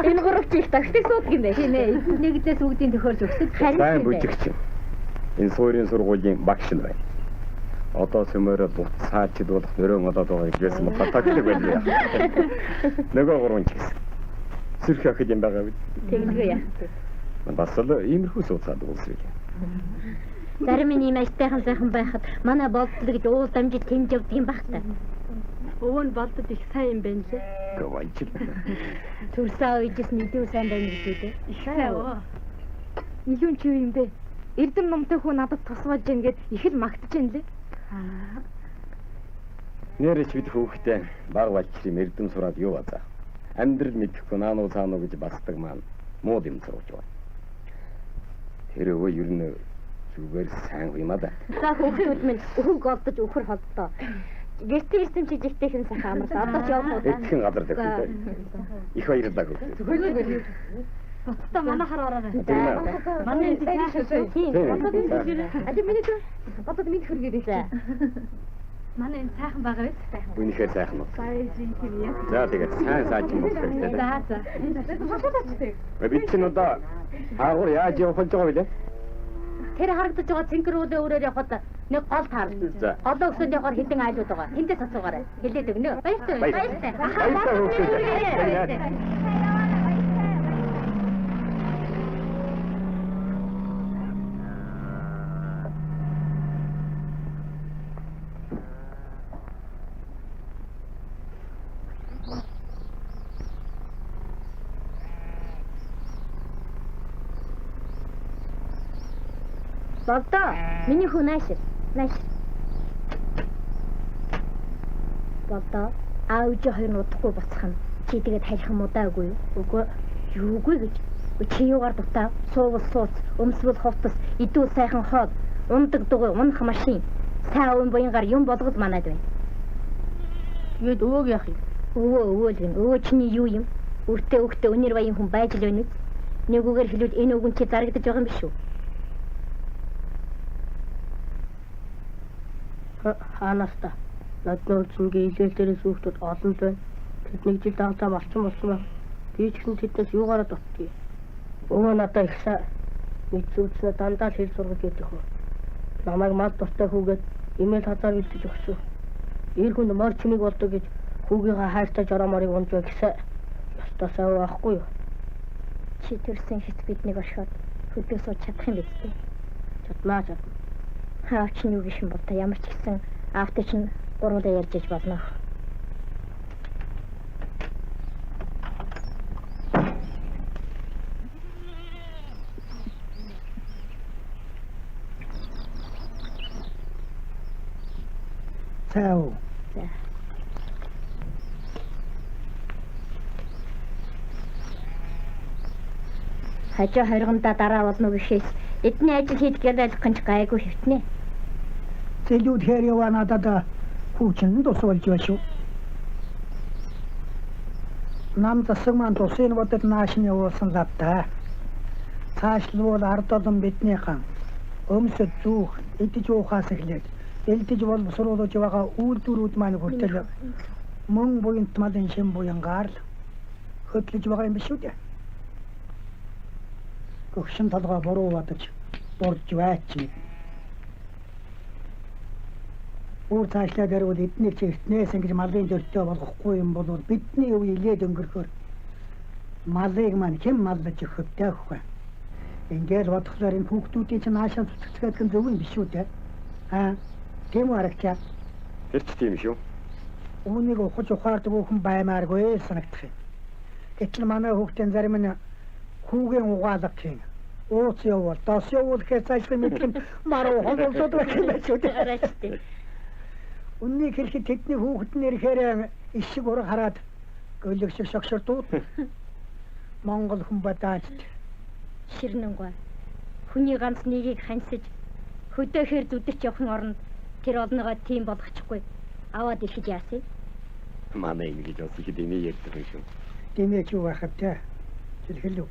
Энэ гурав чих тагтыг суудаг юм байна. Тийм ээ. Нэгдээс бүгдийн төхөөрж өгсөд харин Сайн бүжигч. Энэ суурийн сургуулийн багш нь байна. Одоо сөмөрө буцаачд болох нөрөө модод байгаа гэсэн матагтай байлаа. Нөгөө гурван ч гэсэн. Сэрх ахид юм байгаа бид. тэглэгээ яа. Бас л иймэрхүү сууцаад уусрыг. Зарим нь ийм айтайхан сайхан байхад манай болдол гэж уул дамжид тэмж явдаг юм байх та. Өвөө нь болдод их сайн юм байна лээ. Гавайч. Төрсөө үеэс мэдээ сайн байна гэж үү. Их сайн оо. Илүү ч юм бэ. Эрдэм номтой хүү надад тусваж гин гэд их л магтаж байна лээ. Нэрч бид хүүхдээ баг балчрын эрдэм сураад юу базаа. Амьдрал мэдэхгүй наануу цаануу гэж басдаг маань муу юм зурж байна. Тэр өвөө ер нь зүгээр сайн юм аа да. За хүүхдүүд минь өвөг олдож өхөр холдоо. Гэртээ ирсэн чи жигтэйхэн сайхан амарлаа. Одоо ч явах уу? Эдхэн гадар дэх. Их баярлалаа хүүхдээ. Боцтой манай хараараа. Тийм. Манай энэ сайхан тийм. Adi миний дөө. Одоо миний хөргөө дээ. Манай энэ сайхан байгаа биз? Сайхан. Үнэхээр сайхан уу. Тийм яа. За тэгээд сайн сайжин болох хэрэгтэй. За. Бид чинь одоо хаагур яаж явах гэж байгаа вэ? Тэр харагдаж байгаа цэнхрүүдээ өрөөр явхад нэг гол таарсан. Голоо өсөнд явахаар хэдэн айлууд байгаа. Тэндээс асуугаарай. Хэлээд өгнө. Баяртай. Баяртай. Баяртай хүүхдээ. Болдоо. Миний хүү наашир. Наашир. Болдоо. Аавж хоёр нь удахгүй буцах нь. Чи тэгээд харих юм удаагүй юу? Үгүй. Юугүй гэж. Чи юугаар дутаа? Суувал сууц, өмсвөл хувцас, идүү сайхан хоол, ундаг дугуй, унах машин. Сайн өвн буянгаар юм болгол манайд байна. Юуд өвөөг яах юм? Өвөө л гин. Өвөө чиний юу юм? Өртөө өнөр баян хүн байж л байна. Нэгүгээр хэлвэл энэ өвгөн чи зарагдаж байгаа юм биш үү? Хаанаста. Надад чингээ илээл дээрээс хүүхдүүд олон байна. Тэд нэг жил дагтаа малчин болсон байна. Би ч гэсэн тэднээс юугаараа дутдгийг. Өвөө надад их сайн мэдсүүцнээ дандаа л хэл сургаж өгдөг хөө. Намайг мал дуртай хүүгээд имэйл хазаар бэлдэж өгсөн. Ир хүнд мор чимэг болдог гэж хүүгийнхаа хайртай жорооморыг унж бай гэсэн. Ястаа сайн байхгүй юу? Чи төрсөн хэт биднийг оршоод хөдөө сууж чадах юм биз дээ. Чаднаа. Хаа чи юу гişin бол та ямар ч гэсэн аавтай чинь гурвуулаа ярьж иж болно. Цаав. За. Хажуу хоригондоо дараа болно гэхээс эдний ажил хийх гэж ойлгох гайгүй хэвтнэ. Зэлүүд хэр яваа надад хүүчин тус болж байна шүү. Нам засаг маань тусын бодод нааш нь явуулсан лав та. Цаашлуул ард олон бидний хан өмсөд зүүх, идэж уухаас эхлээд элдэж боловсруулж байгаа үйлдвэрүүд маань хүртэл мөн буянт малын шин буянгаар л хөдлөж байгаа юм биш үү дээ. Гөгшин толгой буруу бодож бурж байч мэд. Өөр цаашлаад ярил эднийг чи эртнээс ингэж малын дөртөө болгохгүй юм бол бидний үе илээд өнгөрөхөөр малыг маань хэн маллаж өгөх вэ? Ингээд бодохлоор энэ хүүхдүүдийн чинь наашаа зүтгэцгээд гэн зөв юм биш үү дээ. Тийм үү аргач. Тэр ч тийм шүү. Үүнийг ухаж ухаардаг хүн баймааргүй санагдах юм. Гэтэл манай хүүхдийн зарим нь хүүгийн угаалга гин. Ууц явуул, дос явуул гэхээс цаашгүй мэдлэн маруу хонголцоод байх юм байна шүү дээ. Үннийг хэлэхэд тэдний хүүхэд нэрхээр ишиг ур хараад гөлөг шиг шогшордууд. Монгол хүн бадааж Ширнэнгүй. Хүний ганц нэгийг хансаж хөдөөхээр зүдэрч явахын оронд тэр олноогоо тийм болгочихгүй. Аваад ирэхэд яасыг? Манай ингэж бас их дэмий ярьдаг юм шүү. Дэмийч юу байхад те. Хэлхэлэг.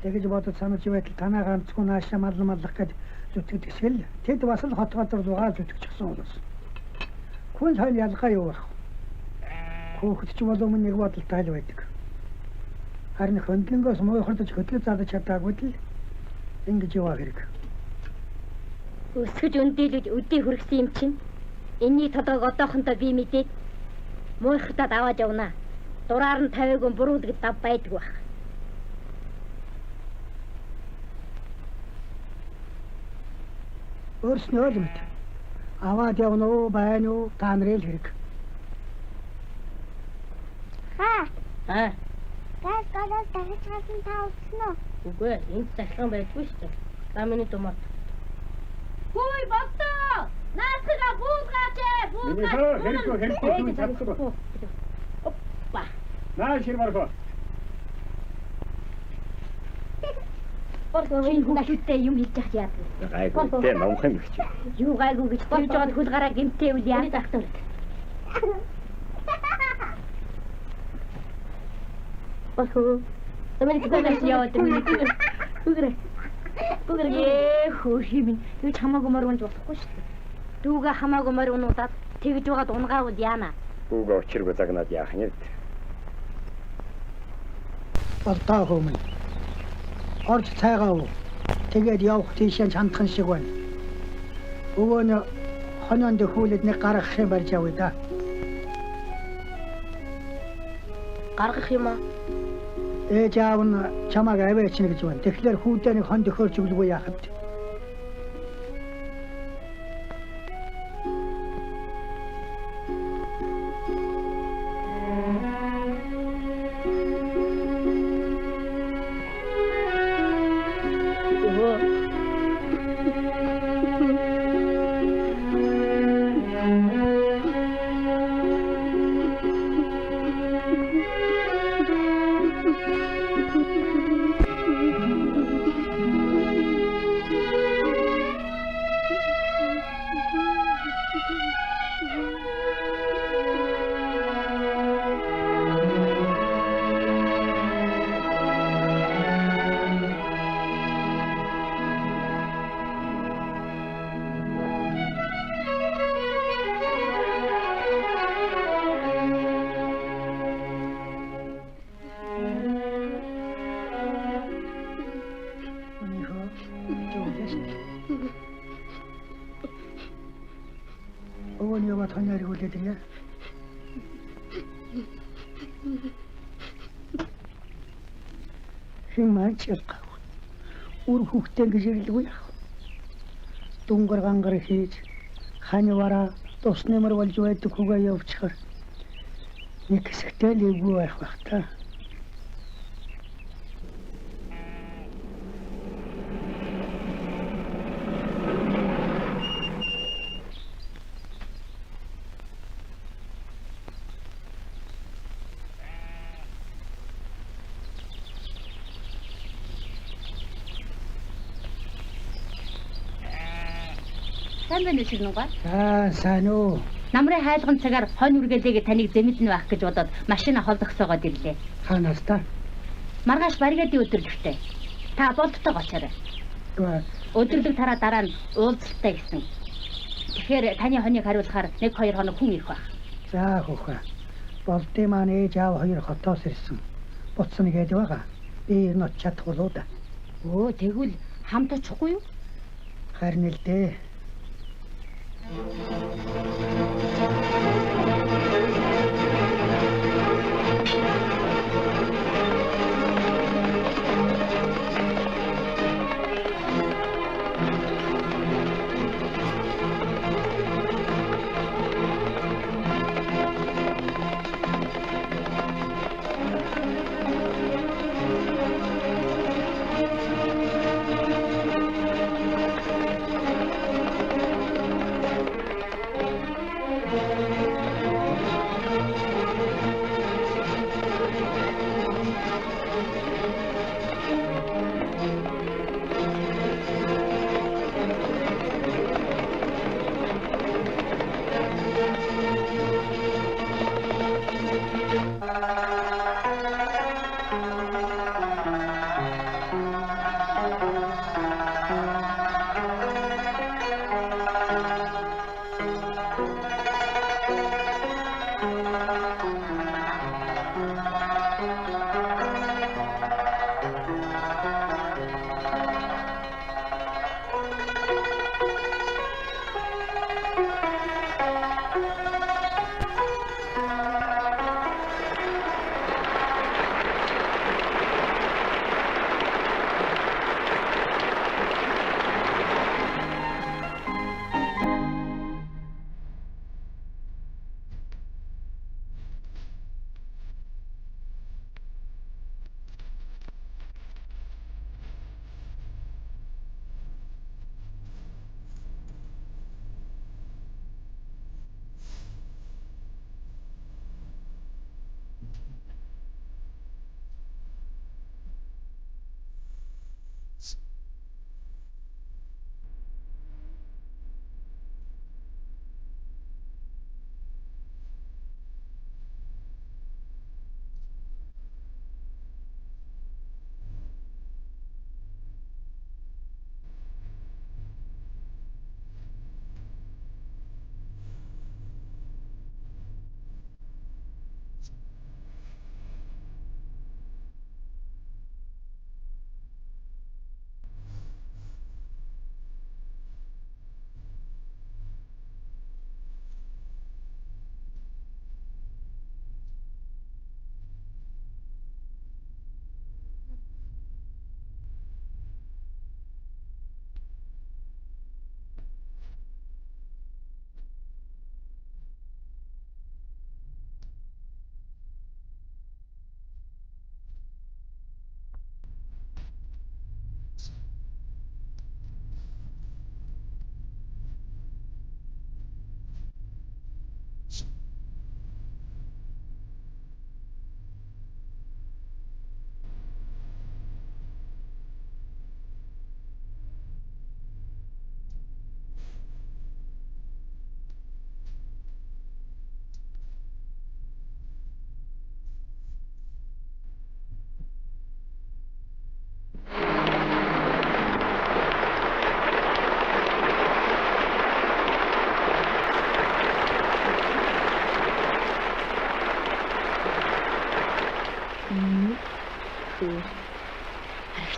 Тэгэж бодож санаж байтал танаа ганцгүй наашаа маллах гээд зүтгэдэг л. Тэд бас л хот газар зугаа зүтгэчихсэн юм. Хүн сайн ялгаа юу байх. Хүүхэд ч болов нэг бодолтой л байдаг. Харин хөнгөнгөөс муухардаж хөтлөж задаж чадаагүй л ингэж яваа хэрэг. Өсгөж өндөлөж өдий хүргэсэн юм чинь. Энийний толгойг одоохондоо би мэдээд муухартад аваад явна. Дураар нь тавиагүй буруулгад дав байдаг байх. Өөрснөө л мэд. Аваад явна уу байна уу та нарын хэрэг. Газ гадаад дахиж гасан та утсан уу? Үгүй энд дахин байдгүй шүү дээ. Ламын томат. Хөөе баттаа! Наасга буулгаач! Хэрэггүй чадахгүй. Оппа. Наа ширмарко. Боргоо хүүхдтэй юм хийж яах яа. Гайгүй тэ номхон их чи. Юу гайгүй гэж тэгж жоод хөл гараа гэмтээ үл яа тахтал. Боргоо. Тэмээд тэгэж яваад байна. Бүгэрээ хөөхим. Тэгж хамаагүй морвонж болохгүй шүү дээ. Дүүгээ хамаагүй морвонуудаад тэгж байгаад унгаавал яана. Дүүгээ очиргүй загнаад яах юм. Болтоо хүмүүс. Орж цайгаа уу. Тэгээд явах тийшээ чандхан шиг байна. Өвөө нь хоноонд хүүлэд нэг гаргах юм барьж явъя да. Гаргах юм аа. Ээж аав нь чамааг аваач гэж байна. Тэгэхээр хүүдээ нэг хон төхөөрч өглөө яах вэ? Өвөөний тоньёрыг үлээдэг яа. Хин маань чилгав. Үр хүүхдээ гэж ирлгүй яах. Дунгар гангар хийж ханивара туснэмэр болж байдаг хүүгээ явуучихар. Нэг хэсэгтэй л эвгүй байх бах та. Сайн байна уу Ширнугаа? Сайн уу. Намрын хайлган цагаар хонь үргэлээгээ таныг зэмэднэ байх гэж бодоод машина холдогсоогоод ирлээ. Хаанаас та? Маргааш баригадын өдөрлөгтэй. Та болттой гоцоорой. Өдөрлөг тараа дараа нь уулзалтай гэсэн. Тэгэхээр таны хоньыг хариулахаар 1-2 хоног хүн ирэх байх. За хөөхөө. Болдын маань ээж аав хоёр хотоос ирсэн. Буцна гэж байгаа. Би энэ чадахгүй л да. Өө тэгвэл хамт очихгүй юу? Харин л дээ.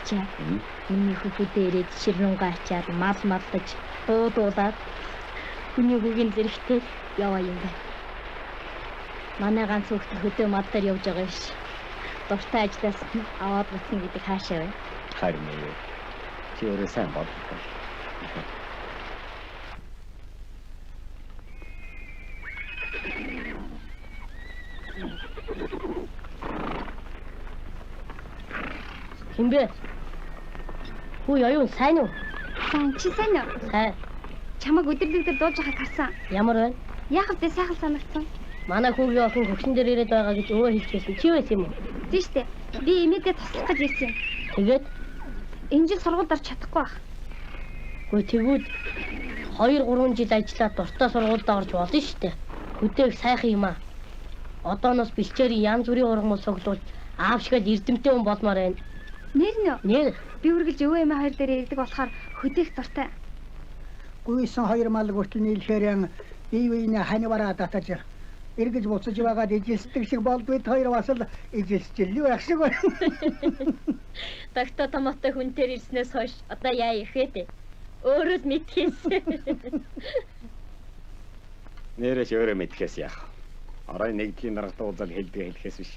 Арчаа. Миний хүүхдээ ирээд ширнунгаа ачаад мал малдаж дуудуулаад хүний хүүгийн зэрэгтэй яваа юм байна. Манай ганц хүүхдээ хөдөө мал дээр явж байгаа биш. Дуртай ажлаас аваад буцна гэдэг хаашаа вэ? Харин ээ. Чи өөрөө сайн бодлоо. Хинбэ? Хүү яюу сайн уу? Сайн чи сайн уу? Сайн. Чамайг өдөрлөгдөр дууж байхад харсан. Ямар байна? Яах вэ сайхан санагдсан. Манай хүүгийн охин хөгшин дээр ирээд байгаа гэж өвөө хэлчихсэн. Чи байсан юм уу? Тийм шүү дээ. Би эмээдээ туслах гэж ирсэн. Тэгээд энэ жил сургуульд орч чадахгүй байх. Гөө тэгвэл 2-3 жил ажиллаад дуртай сургуульд орж болно шүү дээ. Хөдөөх сайхан юм аа. Одооноос бэлчээрийн янз бүрийн ургамал цуглуулж аав шигээл эрдэмтэй хүн болмоор байна. Нэр нь юу? Нэр Би үргэлж өвөө эмээ хоёр дээр ирдэг болохоор хөдөөх дуртай. Гүйсэн 2 мал хүртэл нийлэхээр бие биенээ ханивараа татаж эргэж буцаж байгаад эжилсдэг шиг болдгүй хоёр бас л эжилсчил байх шиг байна. Дагта томоотой хүн дээр ирснээс хойш одоо яа ихээ дээ. Өөрөө л мэдхээсэ. Нэрэж өөрөө мэдхээс яах. Орой нэгдлийн дарагт уулзаад хэлдэг хэлэхээс биш.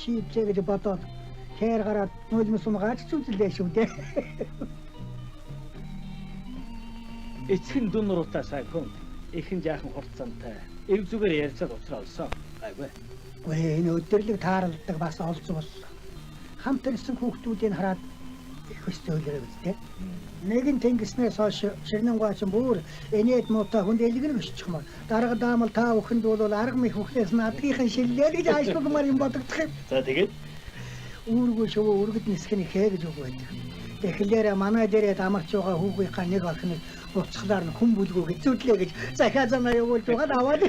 Шийдлээ гэж бодоод хээр гараад нулимс умгаач зүлээ шүү дээ. Эцэг нь дүн нуруутай сайхан. Ихэн жаахан хурцантай. Эрг зүгээр ярьцаад уцраа олсон. Айгүй. Өө энэ өдөрлөг тааралдаг бас олзсон болсон. Хамт ирсэн хүүхдүүдийг хараад их өстөөлөө үстэй. Нэгэн тэнгиснээс хойш Ширнэнгуйч бүр энэд муутай хүнд элгэр өсчих юм. Дарга даамал та бүхэнд бол арга мэх бүхнээс надгийнхын шиллээ гэж аашгүй юм бодогдох юм. За тэгээд Үүргөө шувуу үргэд нисхний хээ гэж үг байдаг. Тэгэхээр манай дээрээ амарч байгаа хүүгийнхаа нэг орхиныг буцхлаар нь хүн бүлгөө хэцүүдлээ гэж захиа замаа явуулж байгаа аваад.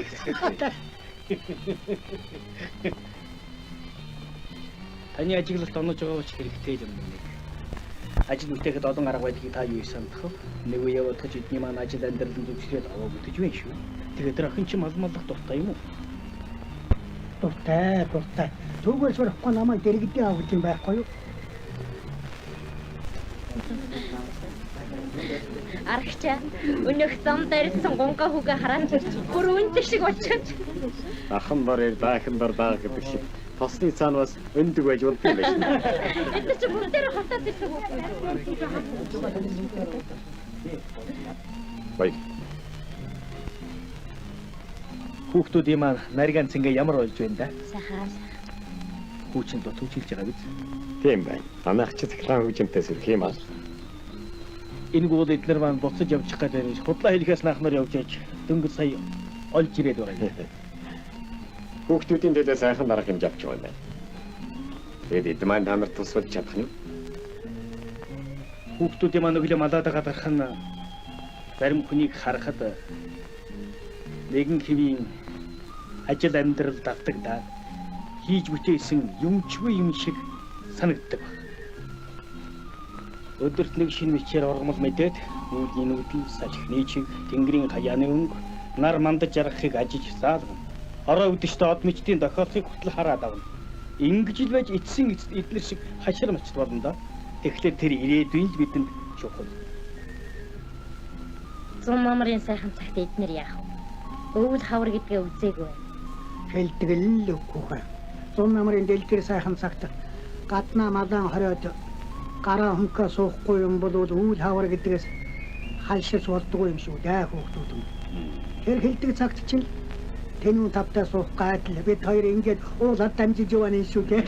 таны ажиглалт онож байгаа ч хэрэгтэй юм нэг. Ажил бүтээхэд олон арга байдгийг та юу санах вэ? Нэг үе явуулах эдний маань ажил амьдралын зөвшөөрөл аваа бүтэж байна шүү. Тэгээд охин чи малмаллах дуртай юм уу? Дуртай. Түгэл сурахгүй намайг дэрэгдээ авах юм байхгүй юу? Арагчаа өнөөх зам дээрсэн гонгаа хүүгээ хараад ирж бүр үнтэй шиг болчиход. Ахын барыг даахын бар даах гэдэг шиг тосны цаана бас өндөг байж болдгоо юм байна. Энд чи бүр дээр хатаад ирсэн үү? Бай. Хүүхдүүдийн маань нарийн цэнгээ ямар болж байна да? Сайхан. Хүүчин дот хүчилж байгаа биз? Тийм байна. Танайх ч цэглэн хөгжимтэй сэрх юм аа. Энэ гол эднэр маань буцаж явчих гэдэг худлаа хэлэхээс наахнаар явж яаж дөнгөж сая олж ирээд байгаа юм. Хүүхдүүдийн төлөө сайхан дарах хэмжээ авч байгаа юм байна. Тэгээд эд маань та нарт тусвалж чадах нь. Хүүхдүүдийн маань өглөө малаад байгаа дарах нь зарим хүнийг харахад нэгэн хэвийн ажил амьдрал давтагдаад хийж бүтээсэн юмчгүй юм шиг санагддаг байна. Өдөрт нэг шинэ мичээр оргомол мэдээд үүдний нүүдэл сажихны чиг тэнгэрийн хаяаны өнгө нар мандаж жаргахыг ажиж заалгана. Ороо өдөштэй од мичтийн дохиолхыг хүртэл хараад авна. Ингэж л байж эцсийн эднэр шиг хаширмалт болно да. Тэгэхээр тэр ирээдүйн л бидэнд чухал. Зам мамрын сайхан цагт эднэр яах вэ? Өвөл хавар гэдгээ үзээгүй. Хэлдэг л үгүй. Зун намрын дэлгэр сайхан цагт гаднаа малан хориод гараа хөнгөө суухгүй юм бол үйл хавар гэдгээс хальшиж болдгоо юм шүү дээ хүүхдүүд юм. Тэр хэлдэг цагт чинь тэнүү тавтаа суух гайд л бид хоёр ингээд уулаад дамжиж яваа шүү дээ.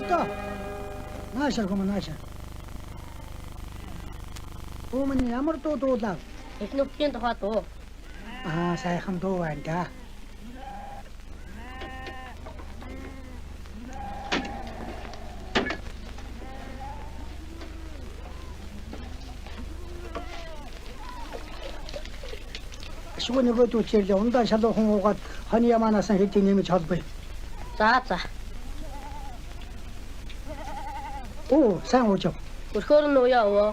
Болдоо. Наашаа гом наашаа. Өмнө ямар дуу дуулаа? Их нүхтийн тухай дуу. Сайхан дуу байна да. Шүгөө нөгөө дүүчэрлээ ундаа шалуухан уугаад хоны ямаанаас хэдий нэмж холбоё. За. Сайн ууж. Өрхөөр нь уяа өө.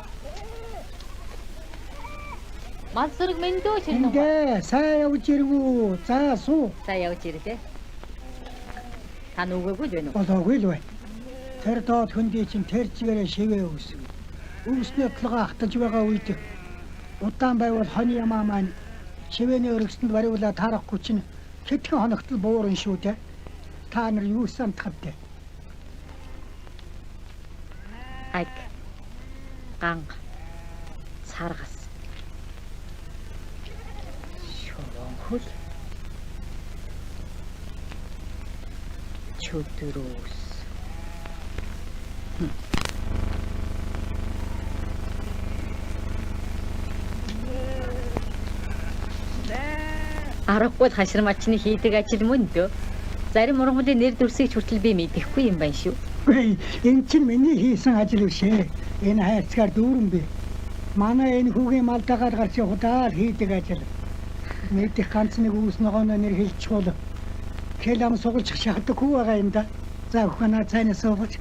Мансург мэндөө ширнэ. Ингээ сайн явж иргүү. За суу. За явж ирлээ. Та нүгөөгүй л байна уу? Болоогүй л байна. Тэр доод хөндий чинь тэр чигээрээ шивээ өгсөн. Өгснөө толгой ахтаж байгаа үед удаан байвал хоны ямаа маань шивэний өргөсөнд бариулаа таарахгүй чинь хэдхэн хоногт л буурна шүү дээ. Та нар юу сантахад дээ? Аг. Ганг. Саргас. Шонгол. Чөтөрөөс. Аргагүй хаширмачны хийдэг ажил мөн дөө. Зарим ургамлын нэр дүрсийг хүртэл би мэдэхгүй юм байна шүү. Энэ чинь миний хийсэн ажил биш ээ. Энэ хайцгаар дүүрэн би. Манай энэ хүүгийн малдагаар гарч явахдаа хийдэг ажил. Мэдих ганц нэг үүс ногооно нэр хэлчихвэл келам сугалж шахадаггүй байгаа юм да. За хөхнөө цайнаас сууж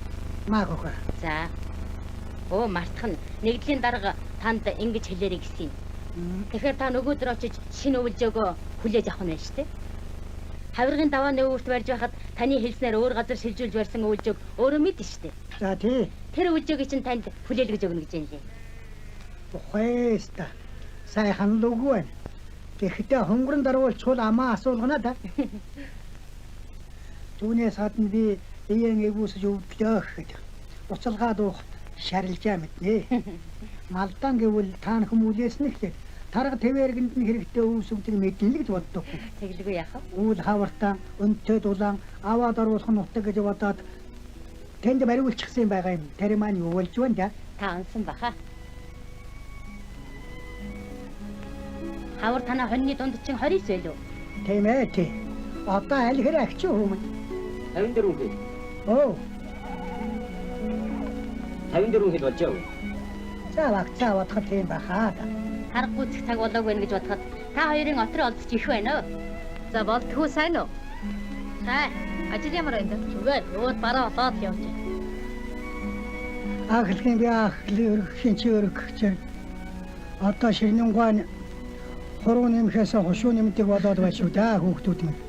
маа хөхөө. За. Мартах нь нэгдлийн дарга танд ингэж хэлээрэй гэсэн юм. Тэгэхээр та нөгөөдөр очиж шинэ өвлжөөгөө хүлээж авах нь байна шүү дээ. Хавиргын давааны өвөрт барьж байхад таны хэлснээр өөр газар шилжүүлж барьсан өвлжөөг өөрөө мэднэ шүү дээ. За тий. Тэр өвлжөөг чинь танд хүлээлгэж өгнө гэж юм лээ. Ухээста. Сайхан л үгүй байна. Тэгэхдээ хонгорон даруулчвал амаа асуулгана да. Түүнээс гадна би иян эвүүсэж өвдлөө гэхэд буцалгаа дуухт шарилжаа мэднэ. Малдан гэвэл та хүмүүлээс нэхлээ. Тарга твэргэнд нь хэрэгтэй үүсвдэг мэднэ гэж боддог. Тэглгүй яах вэ? Үйл хавартаа өнтөө дулаан аваад оруулах нь утга гэж бодоод тэнд бариулчихсан юм байгаа юм. Тэр маань юу болж байна да? Та онсон баха. Хавар танаа хоньны дунд чинь 29 байлуу. Тийм ээ тий. Одоо аль хэрэг агч хүмүүс. 54 хүн. 54 хүн болж яв. За бодоход тийм баха. Харахгүй цэг цаг болоог байна гэж бодоход та хоёрын отроо олдчих их байна. За болтгүй сайн уу? Сайн. Ажил ямар байна? Зүгээр. Өөд бараа болоод явж байна. Ахлын би ахлын өргөхийн чи өргөх. Одоо ширнэн гуан хоруу нэмхээс хошуу нэмдэг болоод байна шүү да хүүхдүүд минь.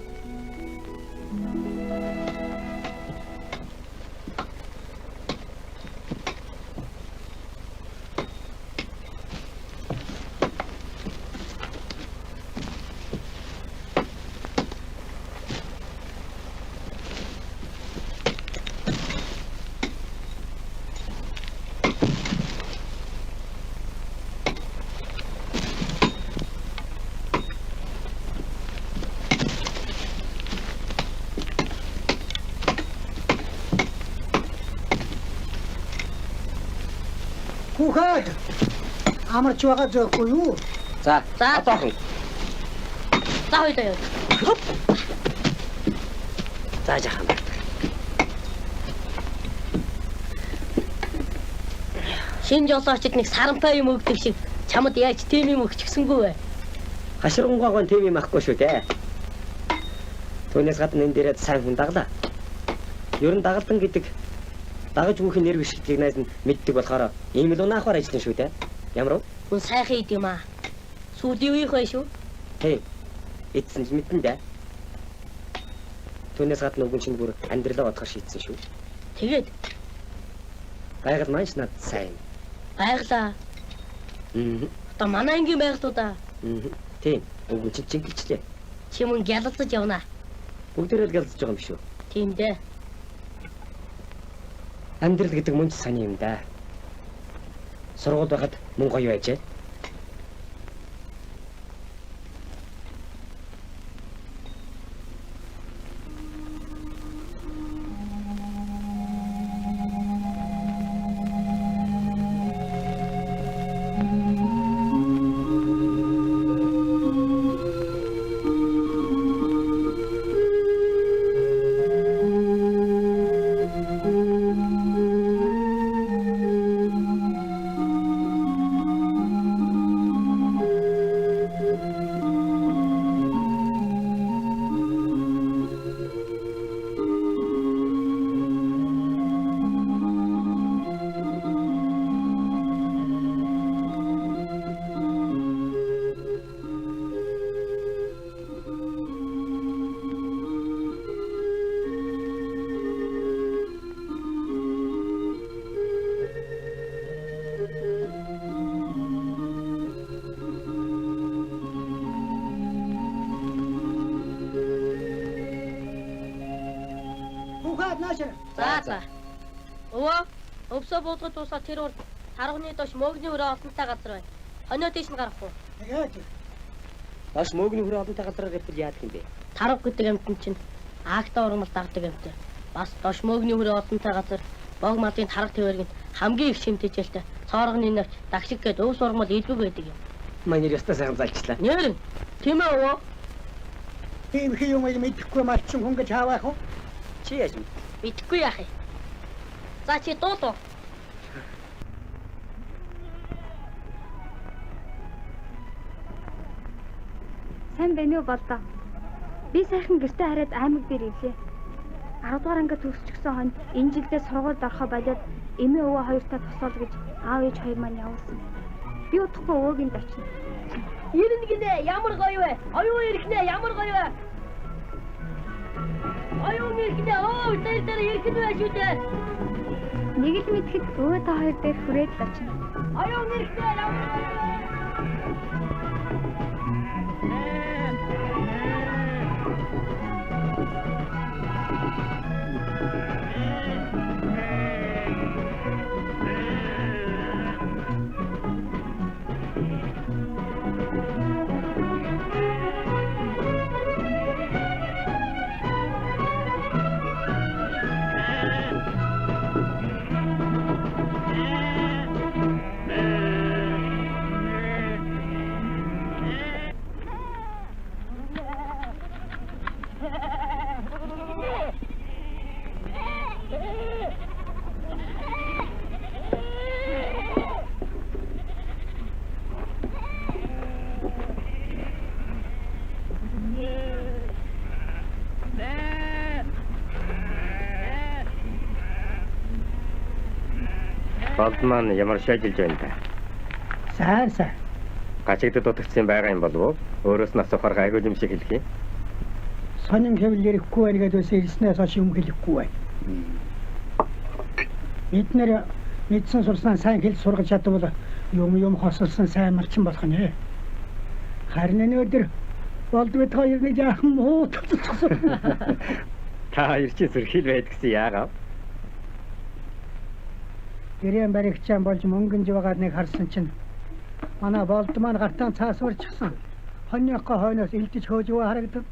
Хүүхэд амарч байгаа зөөхгүй юу? За. Отоохон. За хоёлоо яа. За жахан. Шинэ жолоочд нэг саранпай юм өгдөг шиг чамд яаж тийм юм өгчихсэнгүй вэ? Хаширгангойгоо тийм юм ахгүй шүү дээ. Түүнээс гадна энэ дээрээ сайн хүн даглаа. Ер нь дагалдан гэдэг дагаж бүхэн нэр бишгэлтийг найз нь мэддэг болохоор ийм л унаахаар ажиллана шүү дээ. Ямар вэ? Хүн сайхан идэм аа. Сүүлийн үеих бай шүү. Тий. Эдсэн ч мэдэн дээ. Түүнээс гадна үгэн чинь бүр амьдралаа бодохоор шийдсэн шүү. Тэгээд Байгаль маань ч над сайн. байглаа. Одоо манай ангийн байгалуудаа Тийм. Үгэн чинь чингэлчлээ. чи мөн гялалцаж явна. Бүгдээрээ л гэлдэж байгаа юм шүү. Тийм дээ. Амьдрал гэдэг мөн ч сони юм да. Сургууль байхад мөн гоё байжээ. Ухаад нааш. За. Өвөө, өвсөө буудгад дуусаад тэр урд тарганы дош мөгний өрөө олонтой газар байна. Хоноо тийш нь гарах уу? Тэгээд Дош мөөгний хүрээ олонтой газараар дэвтэл яадаг юм бэ? Тарга гэдэг амтэн чинь Агта ургамал дагдаг амт. Бас дош мөгний хүрээ олонтой газар бог малын тарга твэргийн хамгийн их шимтээжэлтэй цооргоны навч дагшиг гээд өвс ургамал илүү байдаг юм. Манай ястаа сайхан залчлаа. Нэр тийм ээ өвөө. тийм их юм мэдэхгүй малчин хүн гэж хаавах уу? Чи яаж вэ? Мэдхгүй яах юм. За чи дуулуу. Сайн байна уу болдоо. Би сайхан гэртээ хараад аймаг дээр ивлээ. 10 дугаар ангид төгсчихсөн хонь энэ жилдээ сургуульд орохоо болоод эмээ өвөө хоёртаа тусал гэж аав ээж хоёр маань явуулсан. Би удахгүй өвөөгийн дочно. Ирнэ гинэ ямар гоё вэ? Оюун ирэхнэ ямар гоё вэ? Оюун ирэхнэ оо дээр ирэхнэ вэ шүү дээ. Нэг л мэдхэд өвөө та хоёр дээр хүрээд л очно. Оюун ирэхнэ ямар гоё вэ? Болд маань ямар шажилж байна та? Сайн. Гачигдад дутагдсан байгаа юм болов уу? Өөрөөс нь асуухаар гайгүй юм шиг хэлэх юм. Сонин хэвлэрэхгүй байна гэдээ ирснээс хойш юм хэлэхгүй байна. Бид нэр мэдсэн сурсан сайн хэл сургаж чадвал юм хосолсон сайн малчин болох нэ. Харин энэ өдөр болдвол хоёр нэг яахан муу тусчихсан. Та хоёр чи зэрхэл байдгсан яагаад? Гэрэн баригчаан болж мөнгөн жигагаар нэг харсан чинь манай болд маань гартаан цаас урчихсан. Хоньёохоо хойноос илдэж хөөжөө харагдав.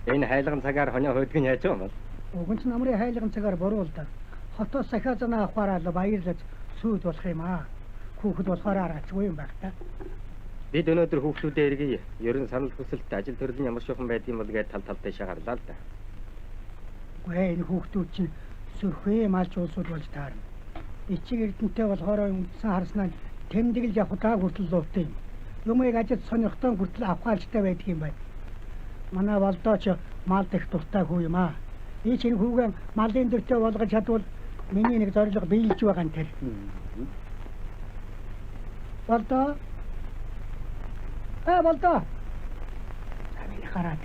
Энэ хайлган цагаар хонио хөөдөг нь яаж юм бол? Уг нь намрын хайлган цагаар буруулдаг. Хотоос сахиазна авахаараа баярлаж сүйд болох юм аа. Хүүхэд болохоор аргацгүй юм байх та. Бид өнөөдөр хүүхдүүдээ эргий. Ерөн санал хүсэлт ажил төрлийн ямар шухан байдığım бол гээд талтай шагарлаа л да. Гүй энэ хүүхдүүд чинь сүрхээ малч уусууд болж таарна. Ичиг эрдэнтэй болохоор үндсэн харснаа тэмдэглэж явахтаа хүртэл луутай юм. Юмыг ажил сонирхтон хүртэл авахаалжтай байдаг юм байна. Манай болдооч мал дэх дуртай хүү юм аа. Би чинь хүүгэн малын дөртөө болгож чадвал миний нэг зорилго биелж байгаа юм тэр. Болдоо. Болдоо. Амин хараад.